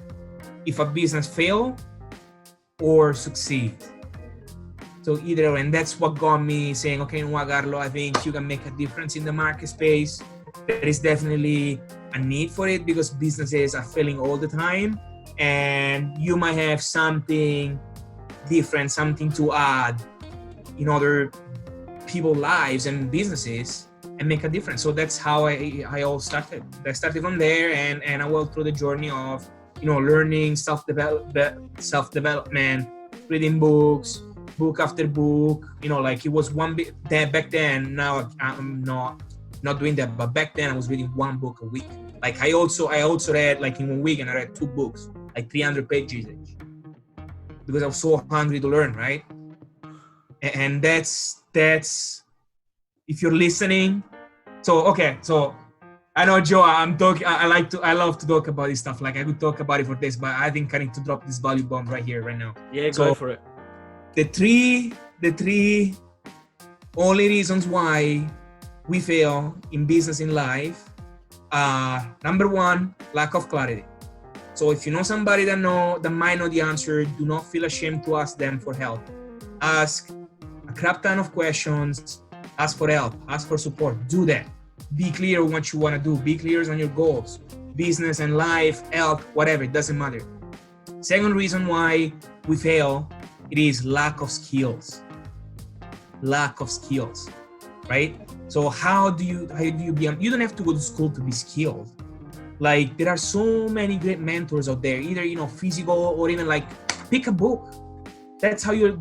if a business fail or succeed. So either, and that's what got me saying, okay, you know what, Carlo, I think you can make a difference in the market space. There is definitely a need for it because businesses are failing all the time, and you might have something different, something to add in other people's lives and businesses and make a difference. So that's how I all started. I started from there, and I went through the journey of, you know, learning self-development, reading books, book after book. You know, like it was one bit back then. Now I'm not doing that, but back then I was reading one book a week. Like I also read, like in 1 week, and I read 2 books, like 300 pages each, because I was so hungry to learn, right? And that's if you're listening. So I know, Joe, I love to talk about this stuff. Like I could talk about it for days, but I think I need to drop this value bomb right here, right now. Yeah, go for it. The three only reasons why we fail in business, in life, number 1, lack of clarity. So if you know somebody that might know the answer, do not feel ashamed to ask them for help. Ask a crap ton of questions. Ask for help. Ask for support. Do that. Be clear on what you want to do. Be clear on your goals. Business and life, health, whatever. It doesn't matter. Second reason why we fail, it is lack of skills. Lack of skills, right? So how do you be? You don't have to go to school to be skilled. Like there are so many great mentors out there, either, you know, physical or even like pick a book. That's how you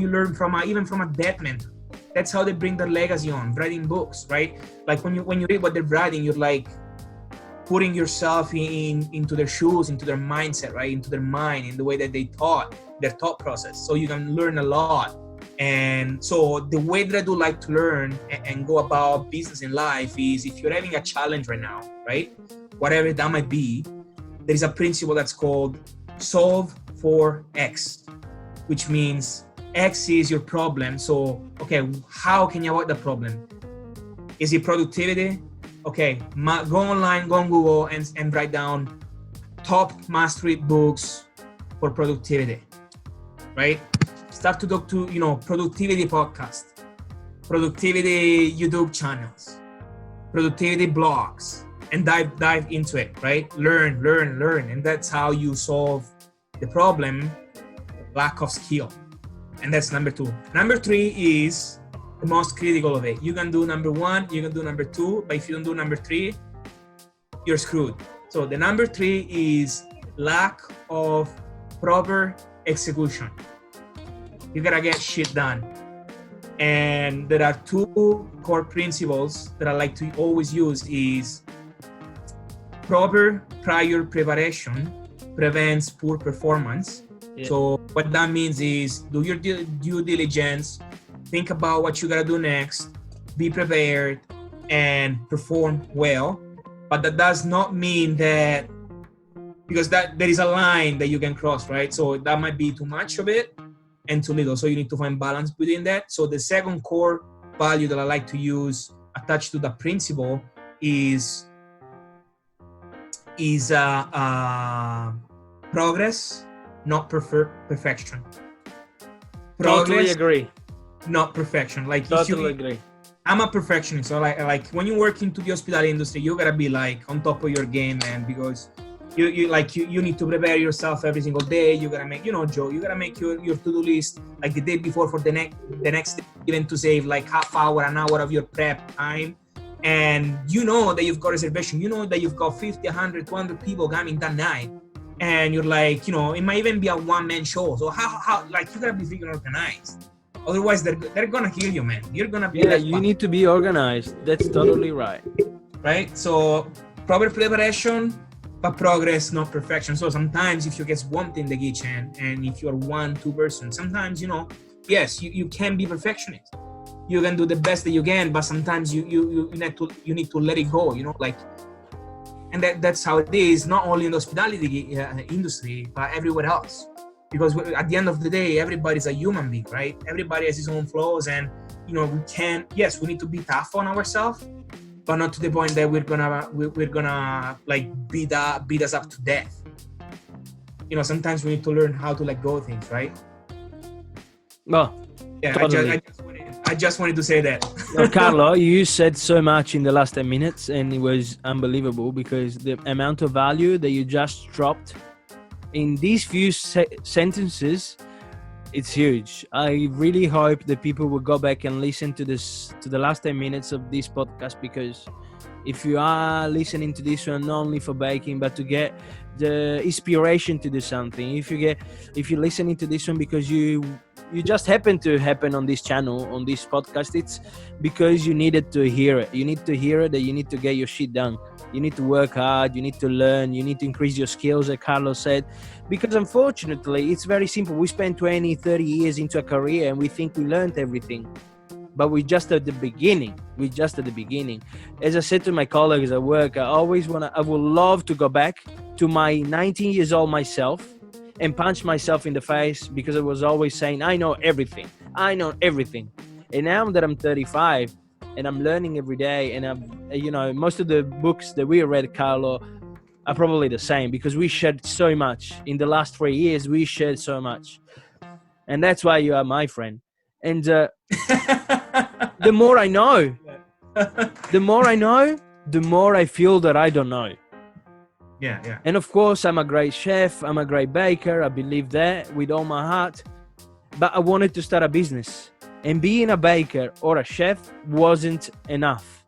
learn from even from a dead mentor. That's how they bring their legacy on, writing books, right? Like when you read what they're writing, you're like putting yourself into their shoes, into their mindset, right? Into their mind, in the way that they thought, their thought process. So you can learn a lot. And so the way that I do like to learn and go about business in life is, if you're having a challenge right now, right? Whatever that might be, there is a principle that's called solve for X, which means X is your problem. So, okay, how can you avoid the problem? Is it productivity? Okay, go online, go on Google and write down top mastery books for productivity, right? Start to talk to, productivity podcast, productivity YouTube channels, productivity blogs, and dive into it, right? Learn. And that's how you solve the problem, lack of skill. And that's number 2. Number 3 is the most critical of it. You can do number 1, you can do number 2, but if you don't do number 3, you're screwed. So the number 3 is lack of proper execution. You gotta get shit done. And there are 2 core principles that I like to always use is proper prior preparation prevents poor performance. Yeah. So what that means is do your due diligence, think about what you gotta do next, be prepared, and perform well. But that does not mean that, because that there is a line that you can cross, right? So that might be too much of it and too little. So you need to find balance between that. So the second core value that I like to use attached to the principle is progress, not perfection. Totally agree. Not perfection. Like totally agree. I'm a perfectionist. So like when you work into the hospitality industry, you gotta be like on top of your game, man, because you need to prepare yourself every single day. You gotta make, Joe, you gotta make your to-do list like the day before for the next day, even to save like half hour, an hour of your prep time. And you know that you've got reservation, you know that you've got 50, 100, 200 people coming that night. And you're like, it might even be a one-man show. So how like you gotta be freaking organized. Otherwise they're gonna kill you, man. You're gonna be you need to be organized. That's totally right. Right? So proper preparation, but progress, not perfection. So sometimes if you get swamped in the kitchen and if you're 1-2 person, sometimes, yes, you can be perfectionist. You can do the best that you can, but sometimes you need to let it go, and that's how it is, not only in the hospitality industry, but everywhere else. Because at the end of the day, everybody's a human being, right? Everybody has his own flaws, and we we need to be tough on ourselves, but not to the point that we're gonna like beat us up to death. Sometimes we need to learn how to let go of things, right? Well, yeah, totally. I just wanted to say that. Well, Carlo, you said so much in the last 10 minutes, and it was unbelievable because the amount of value that you just dropped in these few sentences, it's huge. I really hope that people will go back and listen to the last 10 minutes of this podcast, because if you are listening to this one not only for baking, but to get the inspiration to do something, if you're listening to this one because you just happen to happen on this channel, on this podcast, it's because you needed to hear it. You need to hear it, that you need to get your shit done. You need to work hard, you need to learn, you need to increase your skills, as Carlos said, because unfortunately it's very simple. We spend 20, 30 years into a career and we think we learned everything, but we're just at the beginning. As I said to my colleagues at work, I would love to go back to my 19 years old myself and punch myself in the face, because I was always saying, I know everything. And now that I'm 35 and I'm learning every day, and most of the books that we read, Carlo, are probably the same, because we shared so much. In the last 3 years, we shared so much. And that's why you are my friend. And the more I know, the more I feel that I don't know. Yeah. And of course, I'm a great chef. I'm a great baker. I believe that with all my heart. But I wanted to start a business. And being a baker or a chef wasn't enough.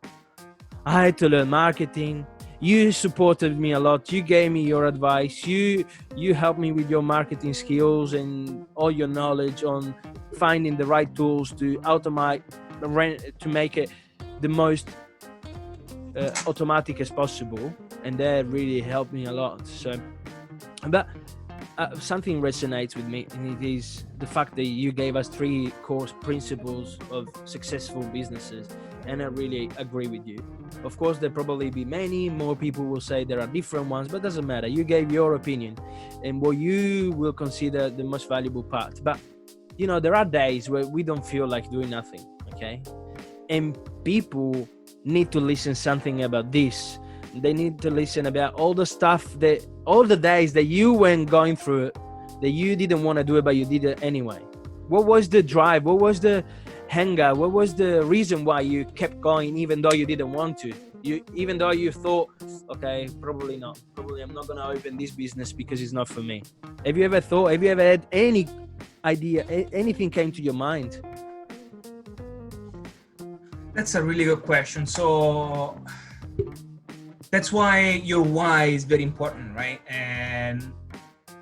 I had to learn marketing. You supported me a lot. You gave me your advice. You helped me with your marketing skills and all your knowledge on finding the right tools to automate, to make it the most automatic as possible. And that really helped me a lot. So, but something resonates with me, and it is the fact that you gave us 3 core principles of successful businesses, and I really agree with you. Of course, there probably be many more people will say there are different ones, but doesn't matter. You gave your opinion and what you will consider the most valuable part. But there are days where we don't feel like doing nothing, okay? And people need to listen something about this. They need to listen about all the stuff all the days that you went going through that you didn't want to do it, but you did it anyway? What was the drive? What was the hanger? What was the reason why you kept going even though you didn't want to? Even though you thought, okay, probably not. Probably I'm not going to open this business because it's not for me. Have you ever had any idea, anything came to your mind? That's a really good question. So that's why your why is very important, right? And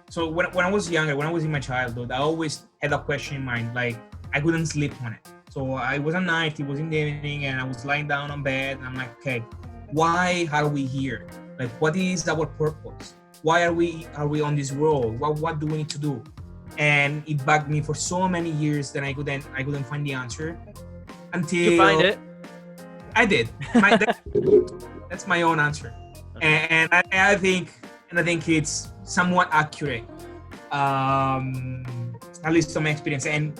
so when I was younger, when I was in my childhood, I always had a question in mind, like I couldn't sleep on it. So I was at night, it was in the evening, and I was lying down on bed, and I'm like, okay, why are we here? Like, what is our purpose? Why are we on this world? What do we need to do? And it bugged me for so many years that I couldn't find the answer until you find it. I did. That's my own answer, and I think it's somewhat accurate, at least from my experience. And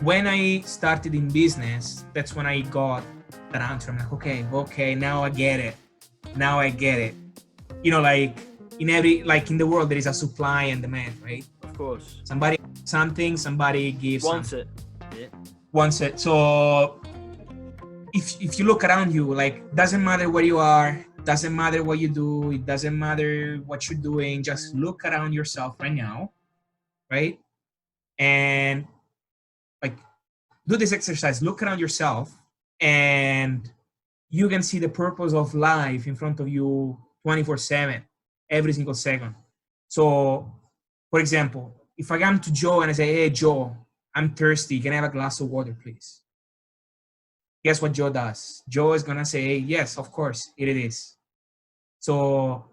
when I started in business, that's when I got that answer. I'm like, okay, now I get it. You know, like in the world, there is a supply and demand, right? Of course. Somebody gives wants something. it. Wants it. So if you look around you, like, doesn't matter where you are, doesn't matter what you do, it doesn't matter what you're doing, just look around yourself right now, right? And like, do this exercise, look around yourself, and you can see the purpose of life in front of you 24/7, every single second. So, for example, if I come to Joe and I say, hey, Joe, I'm thirsty, can I have a glass of water, please? Guess what Joe does? Joe is gonna say, yes, of course, it is. So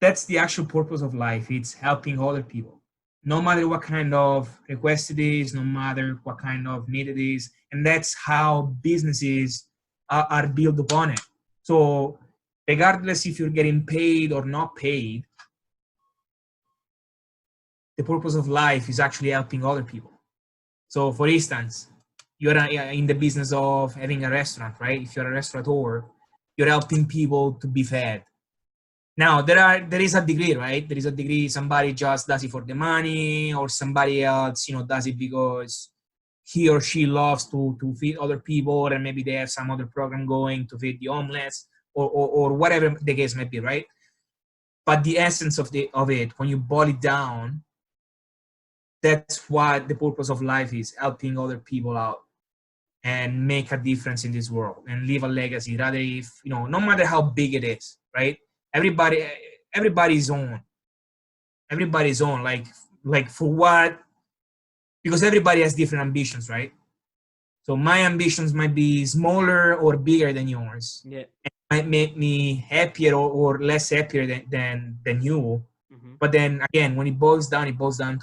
that's the actual purpose of life. It's helping other people. No matter what kind of request it is, no matter what kind of need it is. And that's how businesses are built upon it. So regardless if you're getting paid or not paid, the purpose of life is actually helping other people. So for instance, you're in the business of having a restaurant, right? If you're a restaurateur, you're helping people to be fed. Now, there is a degree, right? There is a degree, somebody just does it for the money, or somebody else, does it because he or she loves to feed other people, and maybe they have some other program going to feed the homeless, or whatever the case may be, right? But the essence of it, when you boil it down, that's what the purpose of life is, helping other people out and make a difference in this world and leave a legacy, rather if, no matter how big it is, right? Everybody's own, like for what, because everybody has different ambitions, right? So my ambitions might be smaller or bigger than yours. Yeah. It might make me happier or less happier than you. Mm-hmm. But then again, when it boils down to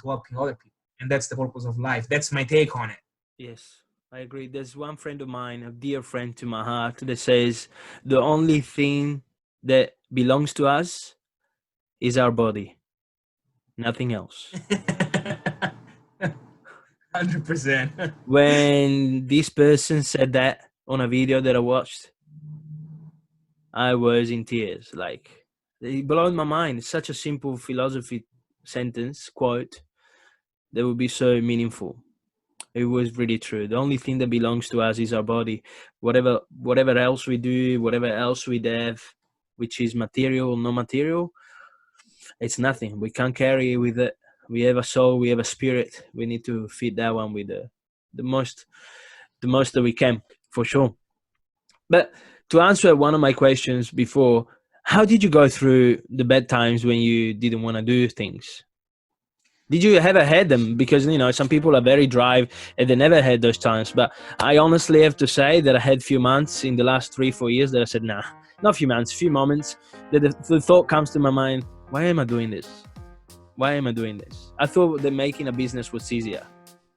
helping other people. And that's the purpose of life. That's my take on it. Yes, I agree. There's one friend of mine, a dear friend to my heart, that says the only thing that belongs to us is our body, nothing else. 100%. When this person said that on a video that I watched, I was in tears. Like, it blew my mind. It's such a simple philosophy sentence, quote, that would be so meaningful. It was really true. The only thing that belongs to us is our body. Whatever else we do, whatever else we have, which is material or no material, it's nothing. We can't carry with it. We have a soul, we have a spirit. We need to feed that one with the most that we can, for sure. But to answer one of my questions before, how did you go through the bad times when you didn't want to do things? Did you ever had them? Because, some people are very drive and they never had those times. But I honestly have to say that I had few months in the last 3-4 years that I said, nah, not few months, few moments that the thought comes to my mind, why am I doing this? Why am I doing this? I thought that making a business was easier.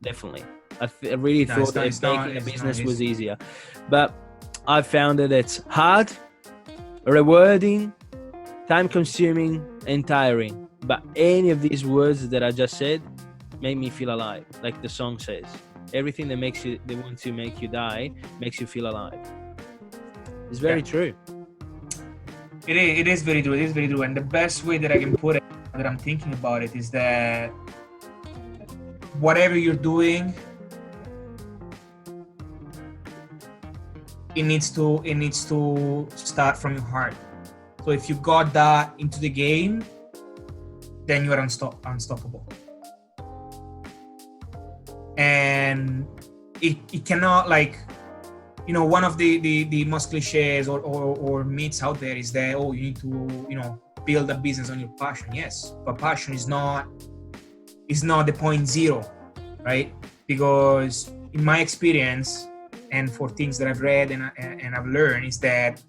Definitely. I really thought that making a business was easier. But I found that it's hard, rewarding, time-consuming, and tiring. But any of these words that I just said make me feel alive. Like the song says, everything that they want to make you die makes you feel alive. It's very true. It is very true. It is very true. And the best way that I can put it that I'm thinking about it is that whatever you're doing, it needs to start from your heart. So if you got that into the game, then you are unstoppable. And it cannot, like, you know, one of the most cliches or myths out there is that, oh, you need to, you know, build a business on your passion. Yes, but passion is not the point zero, right? Because in my experience, and for things that I've read and I've learned, is that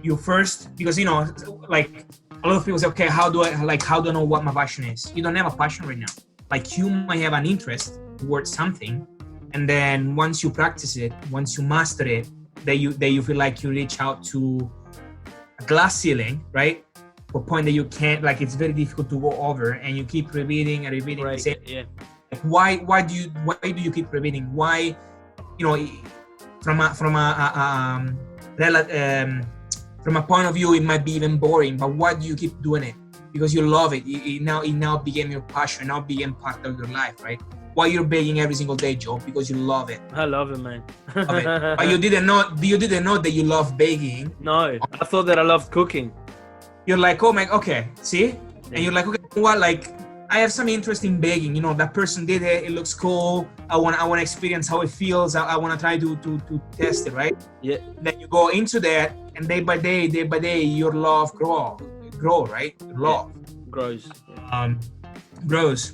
you first, because, you know, like a lot of people say, okay, how do I know what my passion is? You don't have a passion right now. Like, you might have an interest towards something, and then once you practice it, once you master it, that you feel like you reach out to a glass ceiling, right? To a point that you can't, like, it's very difficult to go over, and you keep repeating and repeating. Right. The same. Yeah. Like, why do you keep repeating? Why, you know, from a point of view, it might be even boring, but why do you keep doing it? Because you love it. It now became your passion. It now became part of your life, right? Why you're baking every single day, Joe? Because you love it. I love it, man. Love it. But you didn't know that you love baking. No, I thought that I loved cooking. You're like, oh my, okay, see? And you're like, okay, what? Like, I have some interest in baking. You know, that person did it. It looks cool. I want to experience how it feels. I want to try to test it, right? Yeah. Then you go into that, and day by day, your love grow, right? Your love grows. Grows.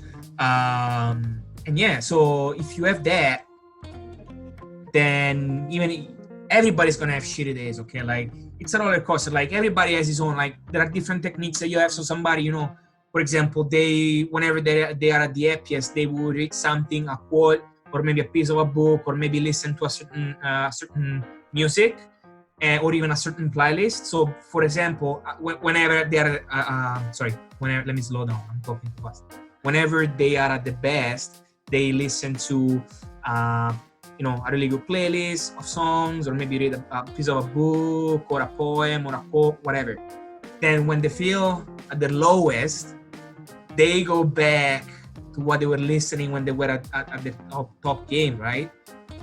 And yeah, so if you have that, then even everybody's gonna have shitty days, okay? Like, it's a roller coaster. Like, everybody has his own, like, there are different techniques that you have. So somebody, you know, for example, whenever they are at the happiest, they will read something, a quote, or maybe a piece of a book, or maybe listen to a certain music, or even a certain playlist. So, for example, whenever they are, let me slow down. I'm talking too fast. Whenever they are at the best, they listen to, you know, a really good playlist of songs, or maybe read a piece of a book, or a poem, or a quote, whatever. Then when they feel at the lowest, they go back to what they were listening when they were at the top game, right?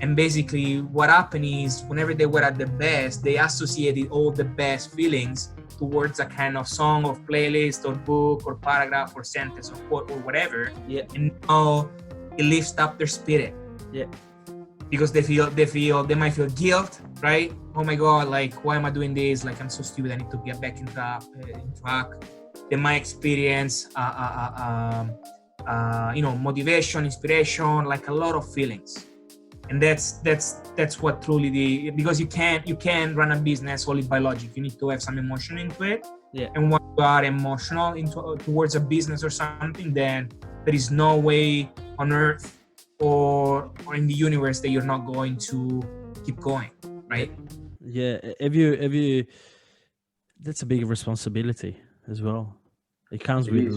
And basically what happened is, whenever they were at the best, they associated all the best feelings towards a kind of song or playlist or book or paragraph or sentence or quote or whatever. Yeah. And now it lifts up their spirit. Yeah. Because they might feel guilt, right? Oh my God, like, why am I doing this? Like, I'm so stupid. I need to get back in track. They might experience, you know, motivation, inspiration, like a lot of feelings. And that's what truly because you can't run a business only by logic. You need to have some emotion into it. Yeah. And when you are emotional towards a business or something, then there is no way on earth or in the universe that you're not going to keep going, right? Yeah. Have you that's a big responsibility as well. It comes with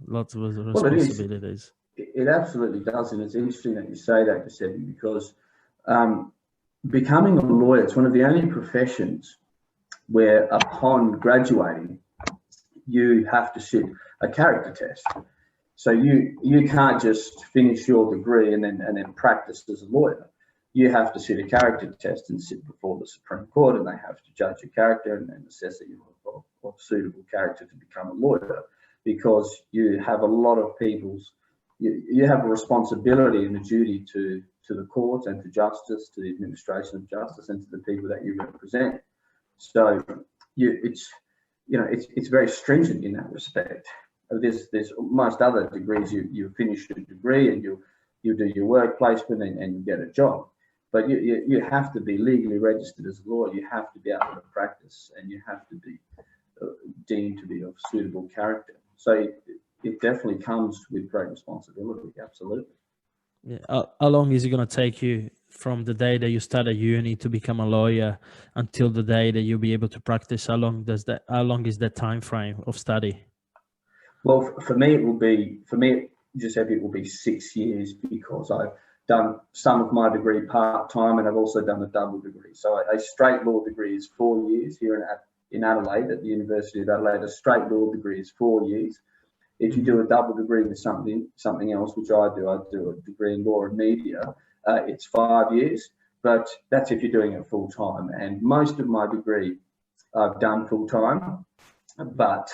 lots of responsibilities. It absolutely does, and it's interesting that you say that, Giuseppe, because becoming a lawyer, it's one of the only professions where upon graduating, you have to sit a character test. So you can't just finish your degree and then practice as a lawyer. You have to sit a character test and sit before the Supreme Court, and they have to judge your character and assess that you're of suitable character to become a lawyer, because you have a lot of people's. You have a responsibility and a duty to the court and to justice, to the administration of justice, and to the people that you represent. So it's very stringent in that respect. There's most other degrees you finish your degree and you do your work placement and you get a job, but you have to be legally registered as a lawyer. You have to be able to practice, and you have to be deemed to be of suitable character. So it definitely comes with great responsibility, absolutely. Yeah. How long is it going to take you from the day that you start at uni to become a lawyer until the day that you'll be able to practice? How long is that time frame of study? Well, for me, Giuseppe, it will be 6 years, because I've done some of my degree part-time and I've also done a double degree. So a straight law degree is 4 years here in Adelaide, at the University of Adelaide. A straight law degree is 4 years. If you do a double degree with something else, which I do a degree in law and media, it's 5 years, but that's if you're doing it full time. And most of my degree I've done full time, but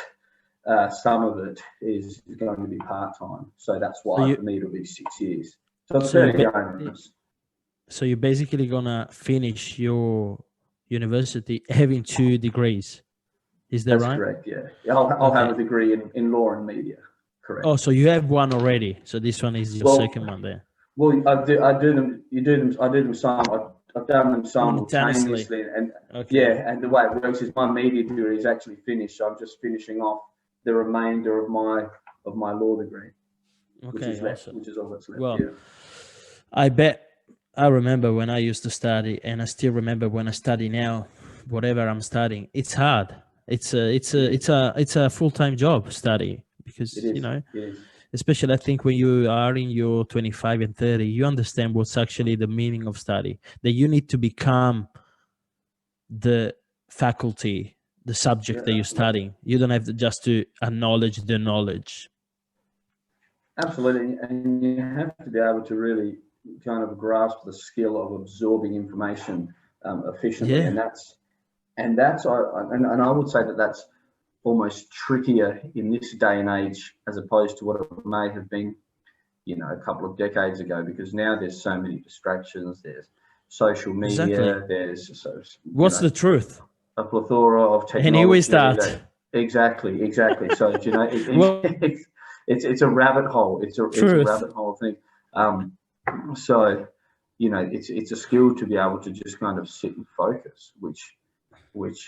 some of it is going to be part time. So that's why for me it'll be 6 years. So it's very onerous. So you're basically gonna finish your university having 2 degrees. Is that right? That's correct, yeah. I'll have a degree in law and media, correct. Oh, so you have one already. So this one is your second one there. Well, I've done them simultaneously, and and the way it works is my media degree is actually finished. So I'm just finishing off the remainder of my law degree, which is all that's left. Well, I remember when I used to study, and I still remember when I study now. Whatever I'm studying, it's hard. It's a full-time job study, because especially I think when you are in your 25 and 30, you understand what's actually the meaning of study, that you need to become the faculty, the subject that you're studying. You don't have just to acknowledge the knowledge. Absolutely, and you have to be able to really kind of grasp the skill of absorbing information efficiently, and I would say that's almost trickier in this day and age as opposed to what it may have been, a couple of decades ago, because now there's so many distractions. There's social media. There's what's the truth? A plethora of technology. And here we start. Exactly. So it's a rabbit hole. It's a rabbit hole thing. So it's a skill to be able to just kind of sit and focus, which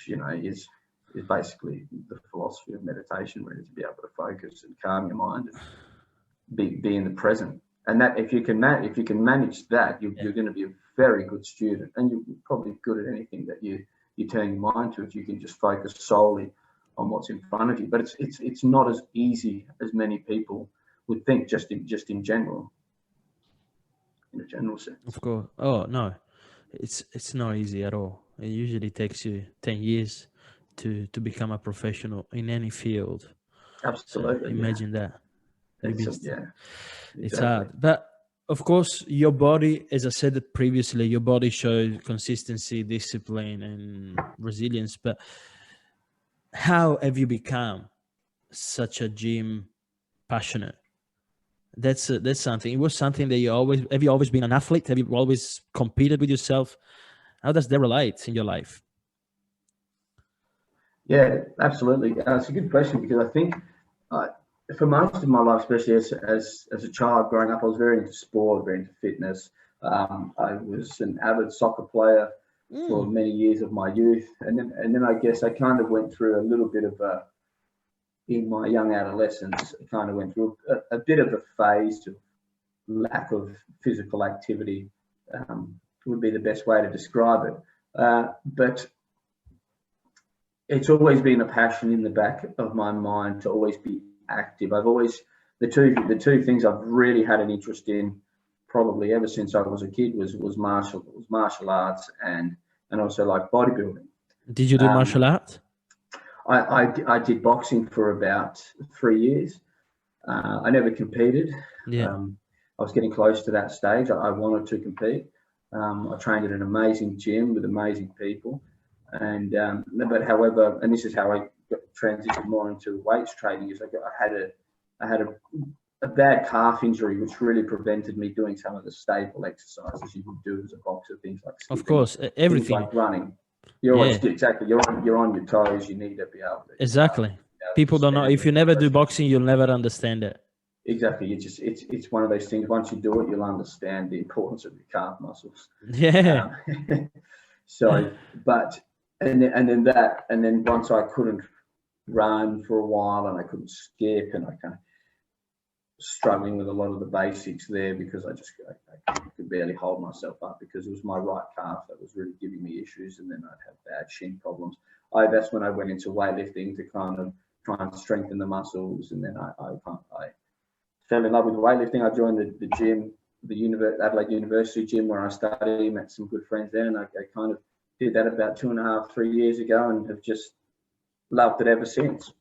is basically the philosophy of meditation, really, to be able to focus and calm your mind and be in the present. And that if you can manage that, you're going to be a very good student, and you're probably good at anything that you turn your mind to if you can just focus solely on what's in front of you. But it's not as easy as many people would think, just in general, in a general sense. Of course. Oh no, it's not easy at all. It usually takes you 10 years to become a professional in any field. Absolutely. So imagine that. Exactly. It's hard. But of course, your body, as I said previously, your body shows consistency, discipline, and resilience. But how have you become such a gym passionate? That's something. It was something that have you always been an athlete? Have you always competed with yourself? How does that relate in your life? Yeah, absolutely. It's a good question, because I think for most of my life, especially as a child growing up, I was very into sport, very into fitness. I was an avid soccer player for many years of my youth, and then I guess I kind of went through a little bit of in my young adolescence, I kind of went through a bit of a phase of lack of physical activity. Would be the best way to describe it. But it's always been a passion in the back of my mind to always be active. I've always, the two things I've really had an interest in, probably ever since I was a kid, was martial arts and also like bodybuilding. Did you do martial arts? I did boxing for about 3 years. I never competed. Yeah. I was getting close to that stage. I wanted to compete. I trained at an amazing gym with amazing people, but however, and this is how I transitioned more into weights training, is I had a bad calf injury, which really prevented me doing some of the staple exercises you would do as a boxer, things like skipping, of course, everything, like running. You're on your toes. You need to be able to. Exactly. People don't know. If you never do boxing, you'll never understand it. Exactly. It's one of those things. Once you do it, you'll understand the importance of your calf muscles. Yeah. And then once I couldn't run for a while, and I couldn't skip, and I kind of struggling with a lot of the basics there, because I could barely hold myself up, because it was my right calf that was really giving me issues, and then I'd have bad shin problems. That's when I went into weightlifting to kind of try and strengthen the muscles, and then I fell in love with weightlifting. I joined the gym, the Adelaide University gym where I studied, met some good friends there, and I kind of did that about 2.5, 3 years ago, and have just loved it ever since.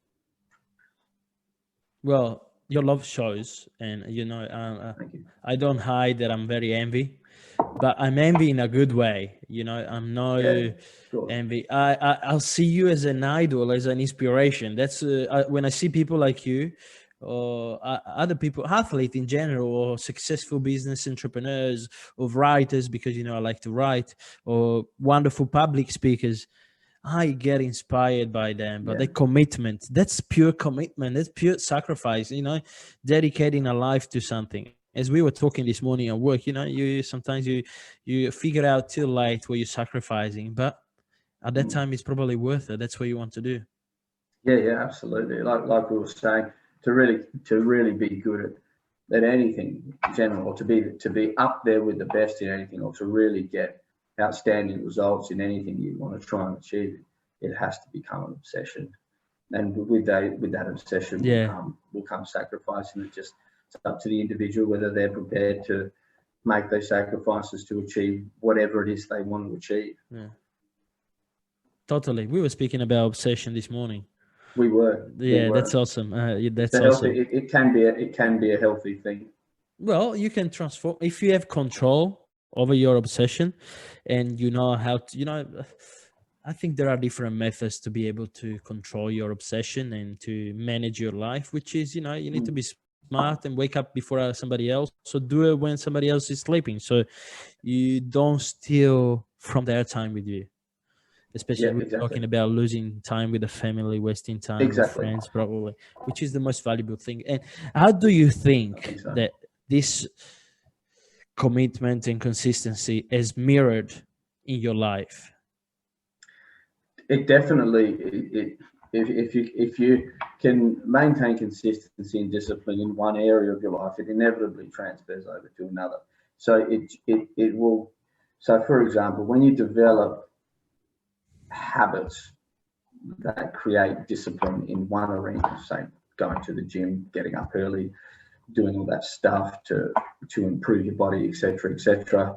Well, your love shows, and I don't hide that I'm very envy, but I'm envy in a good way. I'm no envy. I'll see you as an idol, as an inspiration. That's when I see people like you, or other people, athletes in general, or successful business entrepreneurs, or writers, because I like to write, or wonderful public speakers. I get inspired by them, but the commitment, that's pure commitment. That's pure sacrifice, dedicating a life to something. As we were talking this morning at work, you sometimes you figure out too late what you're sacrificing, but at that time it's probably worth it. That's what you want to do. Yeah, absolutely. Like we were saying, to really be good at anything in general, or to be up there with the best in anything, or to really get outstanding results in anything you want to try and achieve, it has to become an obsession. And with that obsession will come sacrifice, and it's up to the individual whether they're prepared to make those sacrifices to achieve whatever it is they want to achieve. Yeah. Totally. We were speaking about obsession this morning. We were. That's awesome. That's awesome. Healthy, it can be a healthy thing. Well, you can transform if you have control over your obsession, and you know how to. I think there are different methods to be able to control your obsession and to manage your life, which is, you need to be smart and wake up before somebody else. So do it when somebody else is sleeping. So you don't steal from their time with you. Especially we're talking about losing time with the family, wasting time with friends, probably, which is the most valuable thing. And how do you think that this commitment and consistency is mirrored in your life? It definitely, if you can maintain consistency and discipline in one area of your life, it inevitably transfers over to another. So it will. So for example, when you develop habits that create discipline in one arena, say going to the gym, getting up early, doing all that stuff to improve your body, etc.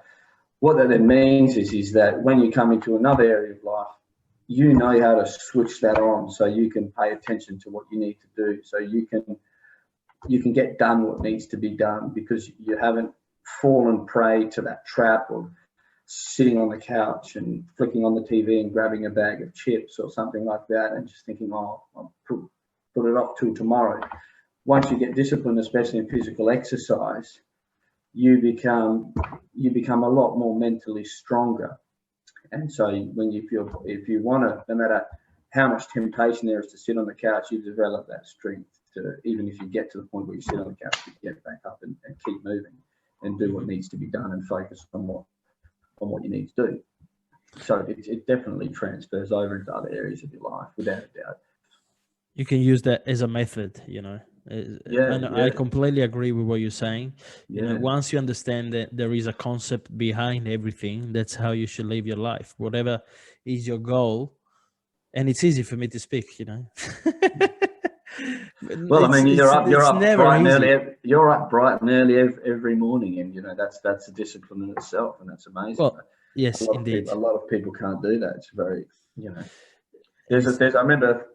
What that then means is that when you come into another area of life, you know how to switch that on, so you can pay attention to what you need to do, so you can get done what needs to be done, because you haven't fallen prey to that trap of sitting on the couch and flicking on the TV and grabbing a bag of chips or something like that and just thinking, I'll put it off till tomorrow. Once you get disciplined, especially in physical exercise, you become a lot more mentally stronger. And so if you want to, no matter how much temptation there is to sit on the couch, you develop that strength to, even if you get to the point where you sit on the couch, you get back up and keep moving and do what needs to be done and focus on what you need to do. So it definitely transfers over into other areas of your life, without a doubt. You can use that as a method, I completely agree with what you're saying. Once you understand that there is a concept behind everything, that's how you should live your life, whatever is your goal. And it's easy for me to speak, Well, I mean, you're up bright and early every morning, and that's a discipline in itself, and that's amazing. Well, yes, indeed. A lot of people can't do that. It's very, There's I remember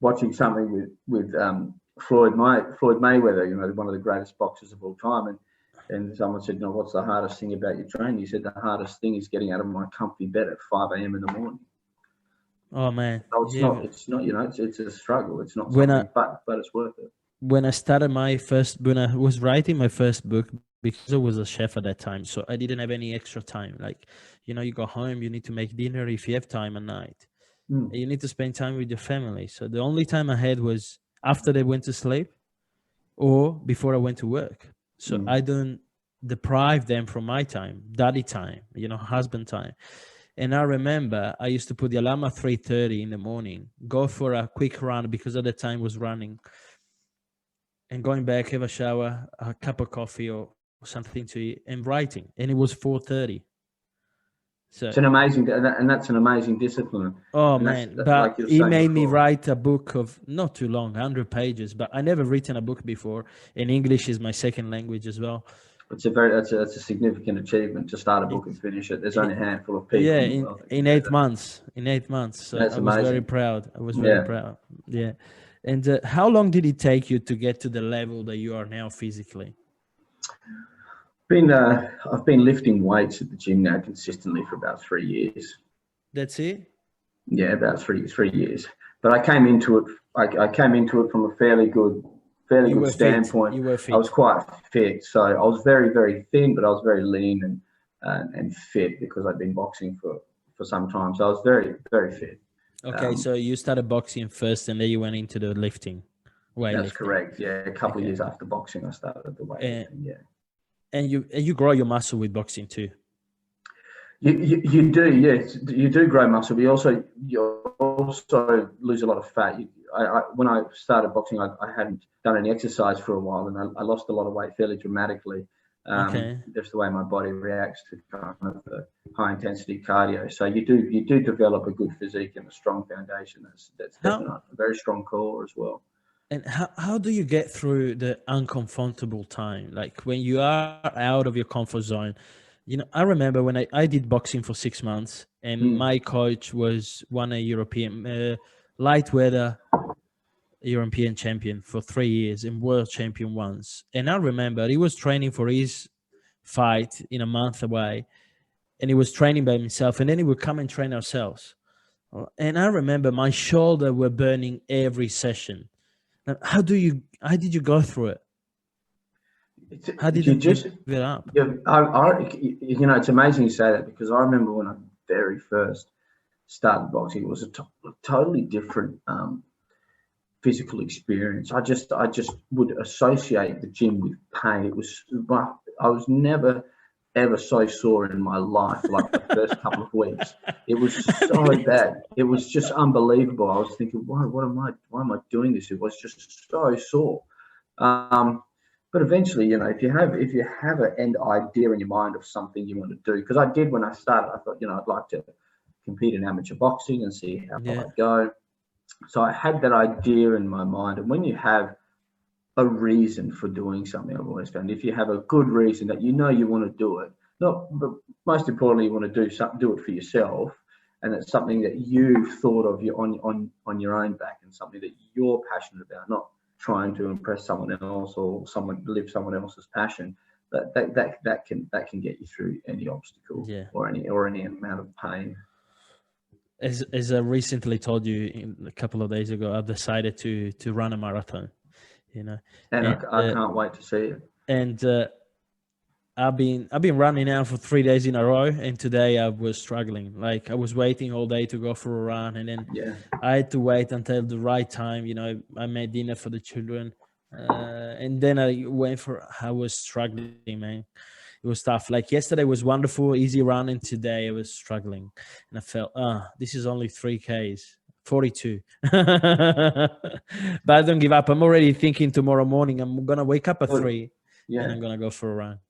watching something with Floyd Mayweather, one of the greatest boxers of all time, and someone said, what's the hardest thing about your training? He said, the hardest thing is getting out of my comfy bed at 5 a.m. in the morning. Oh man! So it's not. It's a struggle. It's not something, but it's worth it. When I was writing my first book, because I was a chef at that time, so I didn't have any extra time. Like, you go home, you need to make dinner if you have time at night. You need to spend time with your family. So the only time I had was after they went to sleep, or before I went to work. So I don't deprive them from my time, daddy time, husband time. And I remember I used to put the alarm at 3:30 in the morning, go for a quick run, because at the time was running, and going back, have a shower, a cup of coffee or something to eat, and writing. And it was 4:30. So it's an amazing, and that's an amazing discipline. Oh man! But he made me write a book of not too long, 100 pages. But I never written a book before, and English is my second language as well. That's a significant achievement to start a book and finish it. There's only a handful of people. Yeah, in 8 months. So I was very proud. Yeah. And how long did it take you to get to the level that you are now physically? I've been lifting weights at the gym now consistently for about 3 years. That's it? Yeah, about three years. But I came into it. I came into it from a fairly good standpoint. You were fit. I was quite fit, so I was very, very thin, but I was very lean and fit because I'd been boxing for some time. So I was very, very fit. Okay, so you started boxing first, and then you went into the lifting. That's correct. Yeah, a couple of years after boxing, I started the weightlifting. Yeah. And you grow your muscle with boxing too. You do, yes. You do grow muscle, but you also lose a lot of fat. When I started boxing, I hadn't done any exercise for a while, and I lost a lot of weight fairly dramatically. Just the way my body reacts to kind of the high intensity cardio. So you do develop a good physique and a strong foundation. That's definitely a very strong core as well. And how do you get through the uncomfortable time? Like when you are out of your comfort zone? I remember when I did boxing for 6 months, and my coach won a European light weather European champion for 3 years and world champion once. And I remember he was training for his fight in a month away, and he was training by himself, and then he would come and train ourselves. And I remember my shoulder were burning every session. How did you go through it? How did you give it up? Yeah, it's amazing you say that, because I remember when I very first started boxing, it was a totally different physical experience. I just would associate the gym with pain. I was never ever so sore in my life like the first couple of weeks. It was so bad. It was just unbelievable. I was thinking, why am I doing this? It was just so sore. But eventually, if you have an idea in your mind of something you want to do, because I did when I started, I thought, I'd like to compete in amateur boxing and see how I go. So I had that idea in my mind. And when you have a reason for doing something, I've always found, if you have a good reason that you want to do it, but most importantly, you want to do it for yourself, and it's something that you've thought of on your own back, and something that you're passionate about, not trying to impress someone else or live someone else's passion. That can get you through any obstacle or any amount of pain. As I recently told you a couple of days ago, I've decided to run a marathon. And I can't wait to see it. And I've been running now for 3 days in a row, and today I was struggling. Like I was waiting all day to go for a run, and then I had to wait until the right time. I made dinner for the children, and then I was struggling, man. It was tough. Like yesterday was wonderful, easy run, and today I was struggling, and I felt, this is only 3Ks. 42. But I don't give up. I'm already thinking tomorrow morning I'm gonna wake up at 3 and I'm gonna go for a run.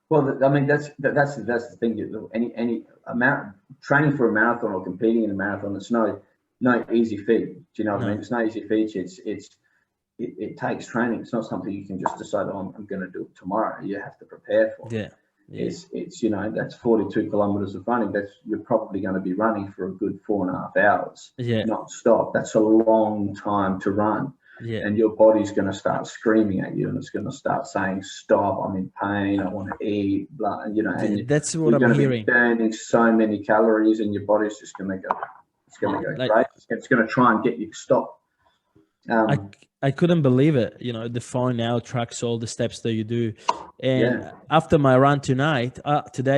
Well, I mean that's the thing. Any amount training for a marathon or competing in a marathon, it's no easy feat. Do you know what I mean? It's no easy feat. It takes training. It's not something you can just decide, I'm going to do it tomorrow. You have to prepare for it. It's that's 42 kilometers of running. You're probably going to be running for a good 4.5 hours, not stop. That's a long time to run. And your body's going to start screaming at you, and it's going to start saying, stop, I'm in pain, I want to eat, blah, and that's what I'm hearing. Be burning so many calories, and your body's just going to go, crazy. It's going to try and get you to stop. I couldn't believe it. The phone now tracks all the steps that you do. And after my run today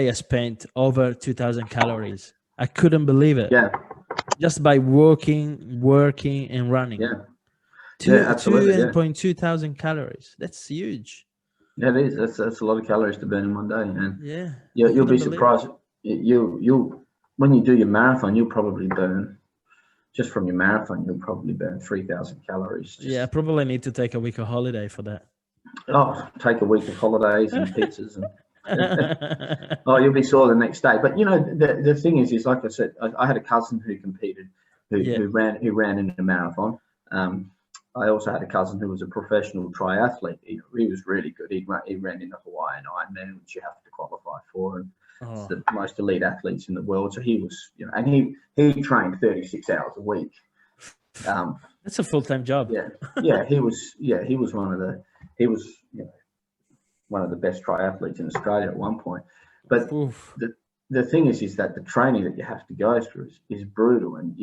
I spent over 2,000 calories. I couldn't believe it. Just by working and running. 2.2 thousand calories. That's huge. Yeah, it is. That's a lot of calories to burn in one day. And you'll be surprised. You'll when you do your marathon, you'll probably burn. Just from your marathon, you'll probably burn 3,000 calories. I probably need to take a week of holiday for that. Oh, take a week of holidays and pizzas. You'll be sore the next day. But, the thing is like I said, I had a cousin who competed, who ran in a marathon. I also had a cousin who was a professional triathlete. He was really good. He ran in the Hawaiian Ironman, which you have to qualify for. And it's the most elite athletes in the world. So he was, and he trained 36 hours a week. That's a full-time job. Yeah, he was one of the best triathletes in Australia at one point. But the thing is that the training that you have to go through is brutal, and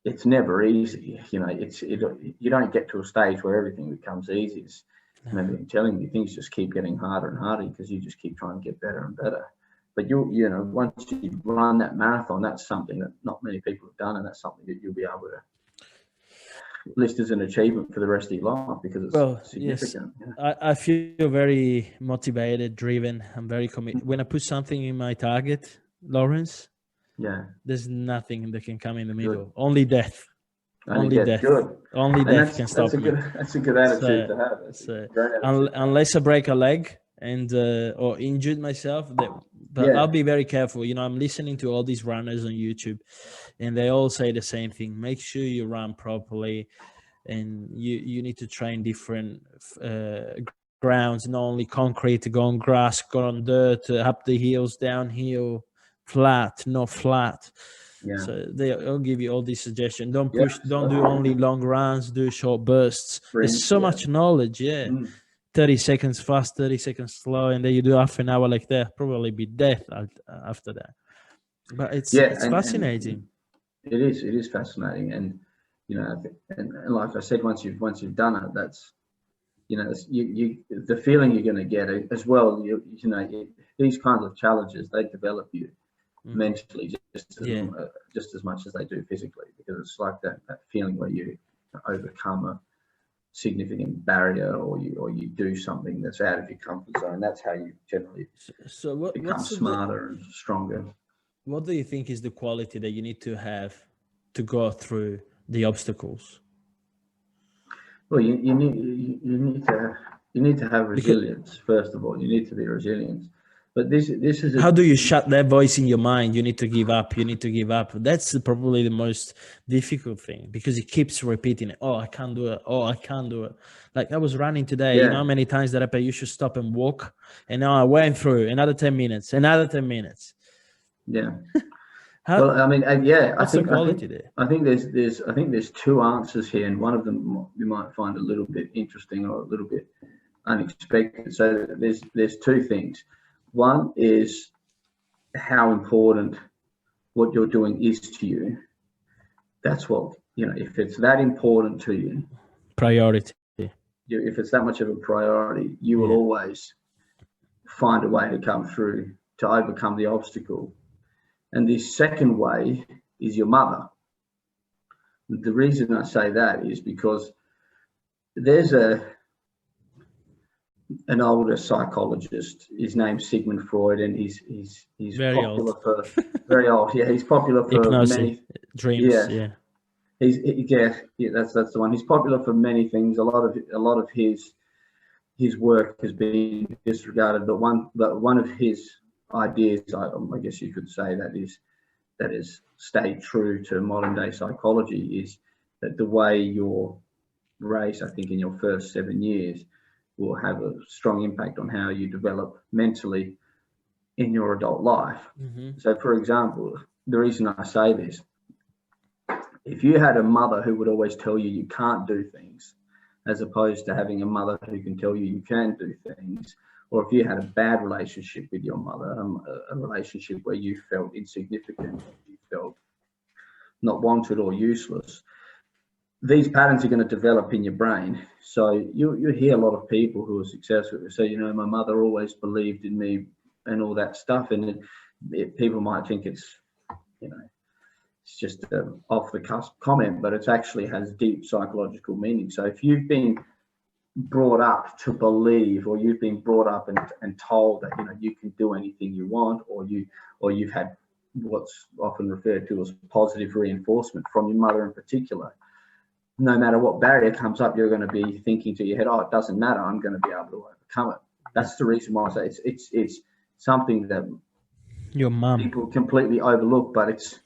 it's never easy. You know, you don't get to a stage where everything becomes easy. I remember him telling me things just keep getting harder and harder because you just keep trying to get better and better. But you know, once you run that marathon, that's something that not many people have done, and that's something that you'll be able to list as an achievement for the rest of your life because it's significant. Yes. Yeah. I feel very motivated, driven. I'm very committed. When I put something in my target, Lawrence, there's nothing that can come in the middle. Good. Only death. Only death. Good. Only death can stop me. That's a good attitude to have. Unless I break a leg and or injured myself, but I'll be very careful. You know, I'm listening to all these runners on YouTube, and they all say the same thing. Make sure you run properly, and you need to train different grounds, not only concrete, go on grass, go on dirt, up the hills, downhill, flat, not flat. Yeah. So they'll give you all these suggestions. Don't push, don't do only long runs, do short bursts. There's so much knowledge, 30 seconds fast, 30 seconds slow, and then you do half an hour like that, probably be death after that. But it's fascinating. And it is fascinating, and you know, and like I said, once you've done it, that's, you know, you the feeling you're going to get as well. You know, these kinds of challenges, they develop you mentally just as much as they do physically, because it's like that feeling where you overcome a significant barrier, or you do something that's out of your comfort zone. That's how you generally become smarter and stronger. What do you think is the quality that you need to have to go through the obstacles? Well, you need to have resilience. First of all, you need to be resilient. But this is how do you shut that voice in your mind? You need to give up. You need to give up. That's probably the most difficult thing, because it keeps repeating it. Oh, I can't do it. Oh, I can't do it. Like I was running today. You know how many times that I you should stop and walk, and now I went through another 10 minutes, another 10 minutes. Yeah. Well, I mean, what's the quality there? I think there's two answers here, and one of them you might find a little bit interesting or a little bit unexpected. So there's two things. One is how important what you're doing is to you. That's what, you know, if it's that important to you, priority. If it's that much of a priority, you will always find a way to come through, to overcome the obstacle. And the second way is your mother. The reason I say that is because there's an older psychologist. His name's Sigmund Freud, and he's very popular old. for very old. Yeah, he's popular for many dreams. That's the one. He's popular for many things. A lot of his work has been disregarded, but one of his ideas, I guess you could say, that is stayed true to modern day psychology, is that the way you're raised, I think, in your first 7 years, will have a strong impact on how you develop mentally in your adult life. So, for example, the reason I say this, if you had a mother who would always tell you you can't do things, as opposed to having a mother who can tell you you can do things, or if you had a bad relationship with your mother, a relationship where you felt insignificant, you felt not wanted or useless, these patterns are going to develop in your brain. So you hear a lot of people who are successful who say, you know, my mother always believed in me and all that stuff. And people might think it's, you know, it's just an off the cusp comment, but it actually has deep psychological meaning. So if you've been brought up to believe, or you've been brought up and told that, you know, you can do anything you want, or you've had what's often referred to as positive reinforcement from your mother in particular, no matter what barrier comes up, you're going to be thinking to your head, oh, it doesn't matter, I'm going to be able to overcome it. That's the reason why I say it's something that your mom people completely overlook, but it's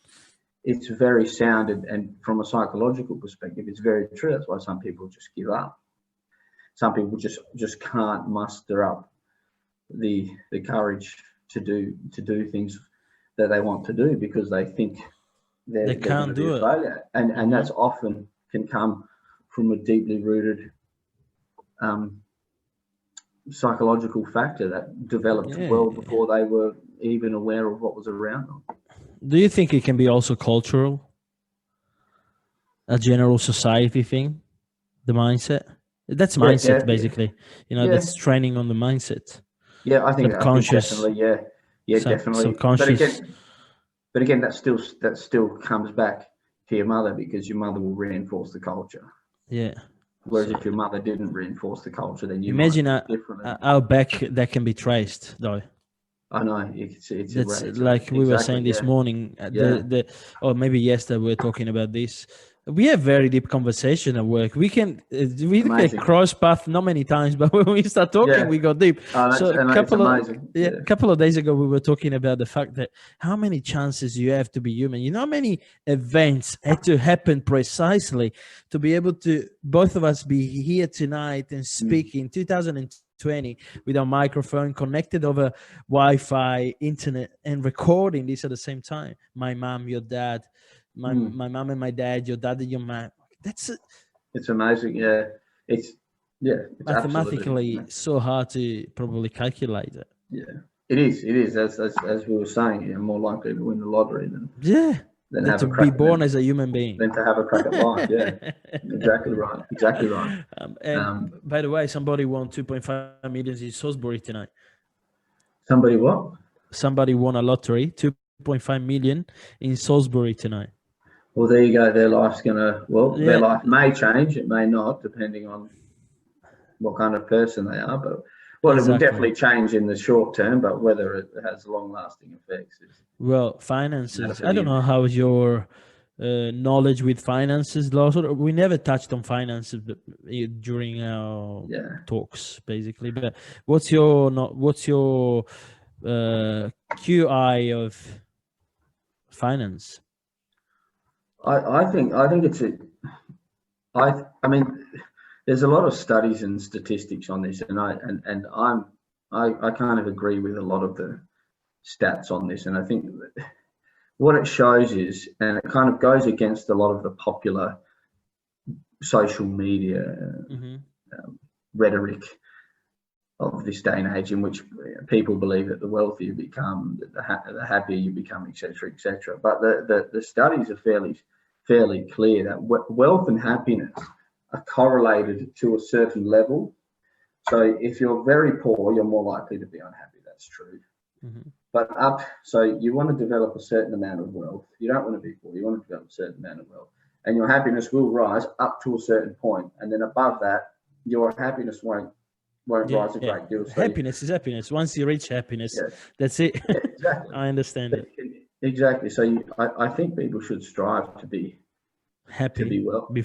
very sound, and from a psychological perspective, it's very true. That's why some people just give up. Some people just can't muster up the courage to do things that they want to do, because they think they're going to be a failure. And that's often can come from a deeply rooted psychological factor that developed well before they were even aware of what was around them. Do you think it can be also cultural? A general society thing? The mindset? That's mindset, basically. You know, that's training on the mindset. Yeah, I think definitely, definitely. Subconscious. But again, that still comes back to your mother, because your mother will reinforce the culture. Yeah. Whereas if your mother didn't reinforce the culture, then you imagine how back that can be traced, though. I know it's like we were saying this morning. Or maybe yesterday we were talking about this. We have very deep conversation at work. We can cross path not many times, but when we start talking, we go deep. So a couple of days ago, we were talking about the fact that how many chances you have to be human. You know how many events had to happen precisely to be able to both of us be here tonight and speak in 2020 with our microphone connected over Wi-Fi, internet, and recording this at the same time. My mom, your dad. My mom and my dad, your dad and your mom. It's amazing. It's mathematically so hard to probably calculate it. It is. As we were saying, more likely to win the lottery than have to be born as a human being than to have a crack at life. Exactly right. By the way, somebody won 2.5 million in Salisbury tonight. Somebody what? Somebody won a lottery, 2.5 million in Salisbury tonight. Well, there you go. Their life's their life may change. It may not, depending on what kind of person they are. But it will definitely change in the short term. But whether it has long-lasting effects is finances. I don't know how your knowledge with finances, we never touched on finances during our talks, basically. But what's your QI of finance? I think it's I mean, there's a lot of studies and statistics on this, and I kind of agree with a lot of the stats on this, and I think what it shows is, and it kind of goes against a lot of the popular social media rhetoric of this day and age, in which people believe that the wealthier you become, the happier you become, etc., etc. But the studies are fairly clear that wealth and happiness are correlated to a certain level. So if you're very poor, you're more likely to be unhappy. That's true. But so you want to develop a certain amount of wealth. You don't want to be poor. You want to develop a certain amount of wealth, and your happiness will rise up to a certain point, and then above that, your happiness won't rise a great deal. So happiness is happiness. Once you reach happiness, that's it. Exactly. I understand it. Exactly. So I think people should strive to be happy, to be wealthy.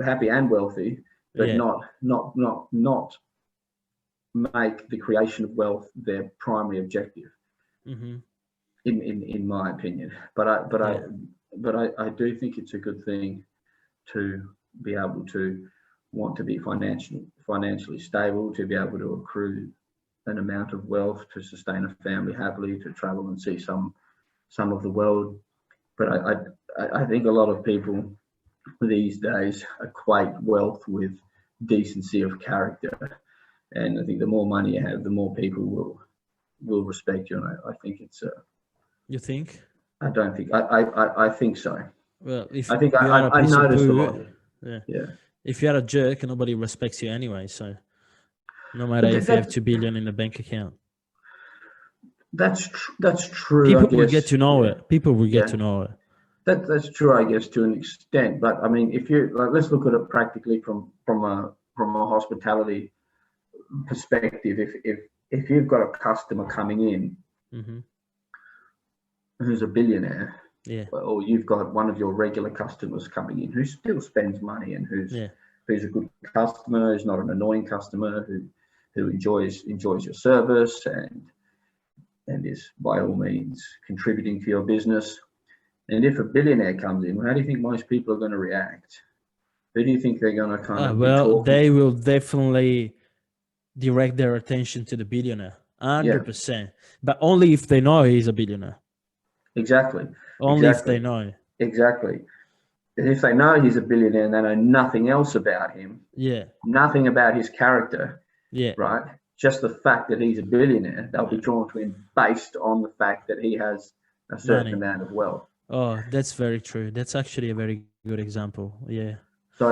happy and wealthy, but not make the creation of wealth their primary objective. In my opinion, but I do think it's a good thing to be able to want to be financially stable, to be able to accrue an amount of wealth to sustain a family happily, to travel and see some of the world. But I think a lot of people these days equate wealth with decency of character, and I think the more money you have, the more people will respect you. And I think it's you think? I don't think I think so. Well, I noticed a lot. If you're a jerk, nobody respects you anyway. So no matter if you have 2 billion in the bank account. That's true. People will get to know it. People will get to know it. That's true, I guess, to an extent. But I mean, if you let's look at it practically from a hospitality perspective. If you've got a customer coming in who's a billionaire, or you've got one of your regular customers coming in who still spends money and who's a good customer, who's not an annoying customer, who enjoys your service and is by all means contributing to your business. And if a billionaire comes in, how do you think most people are going to react? Who do you think they're going to kind of they will definitely direct their attention to the billionaire, 100%. But only if they know he's a billionaire. Exactly. Only if they know. Exactly. If they know he's a billionaire and they know nothing else about him, nothing about his character, right? Just the fact that he's a billionaire, they'll be drawn to him based on the fact that he has a certain amount of wealth. Oh, that's very true. That's actually a very good example. Yeah. So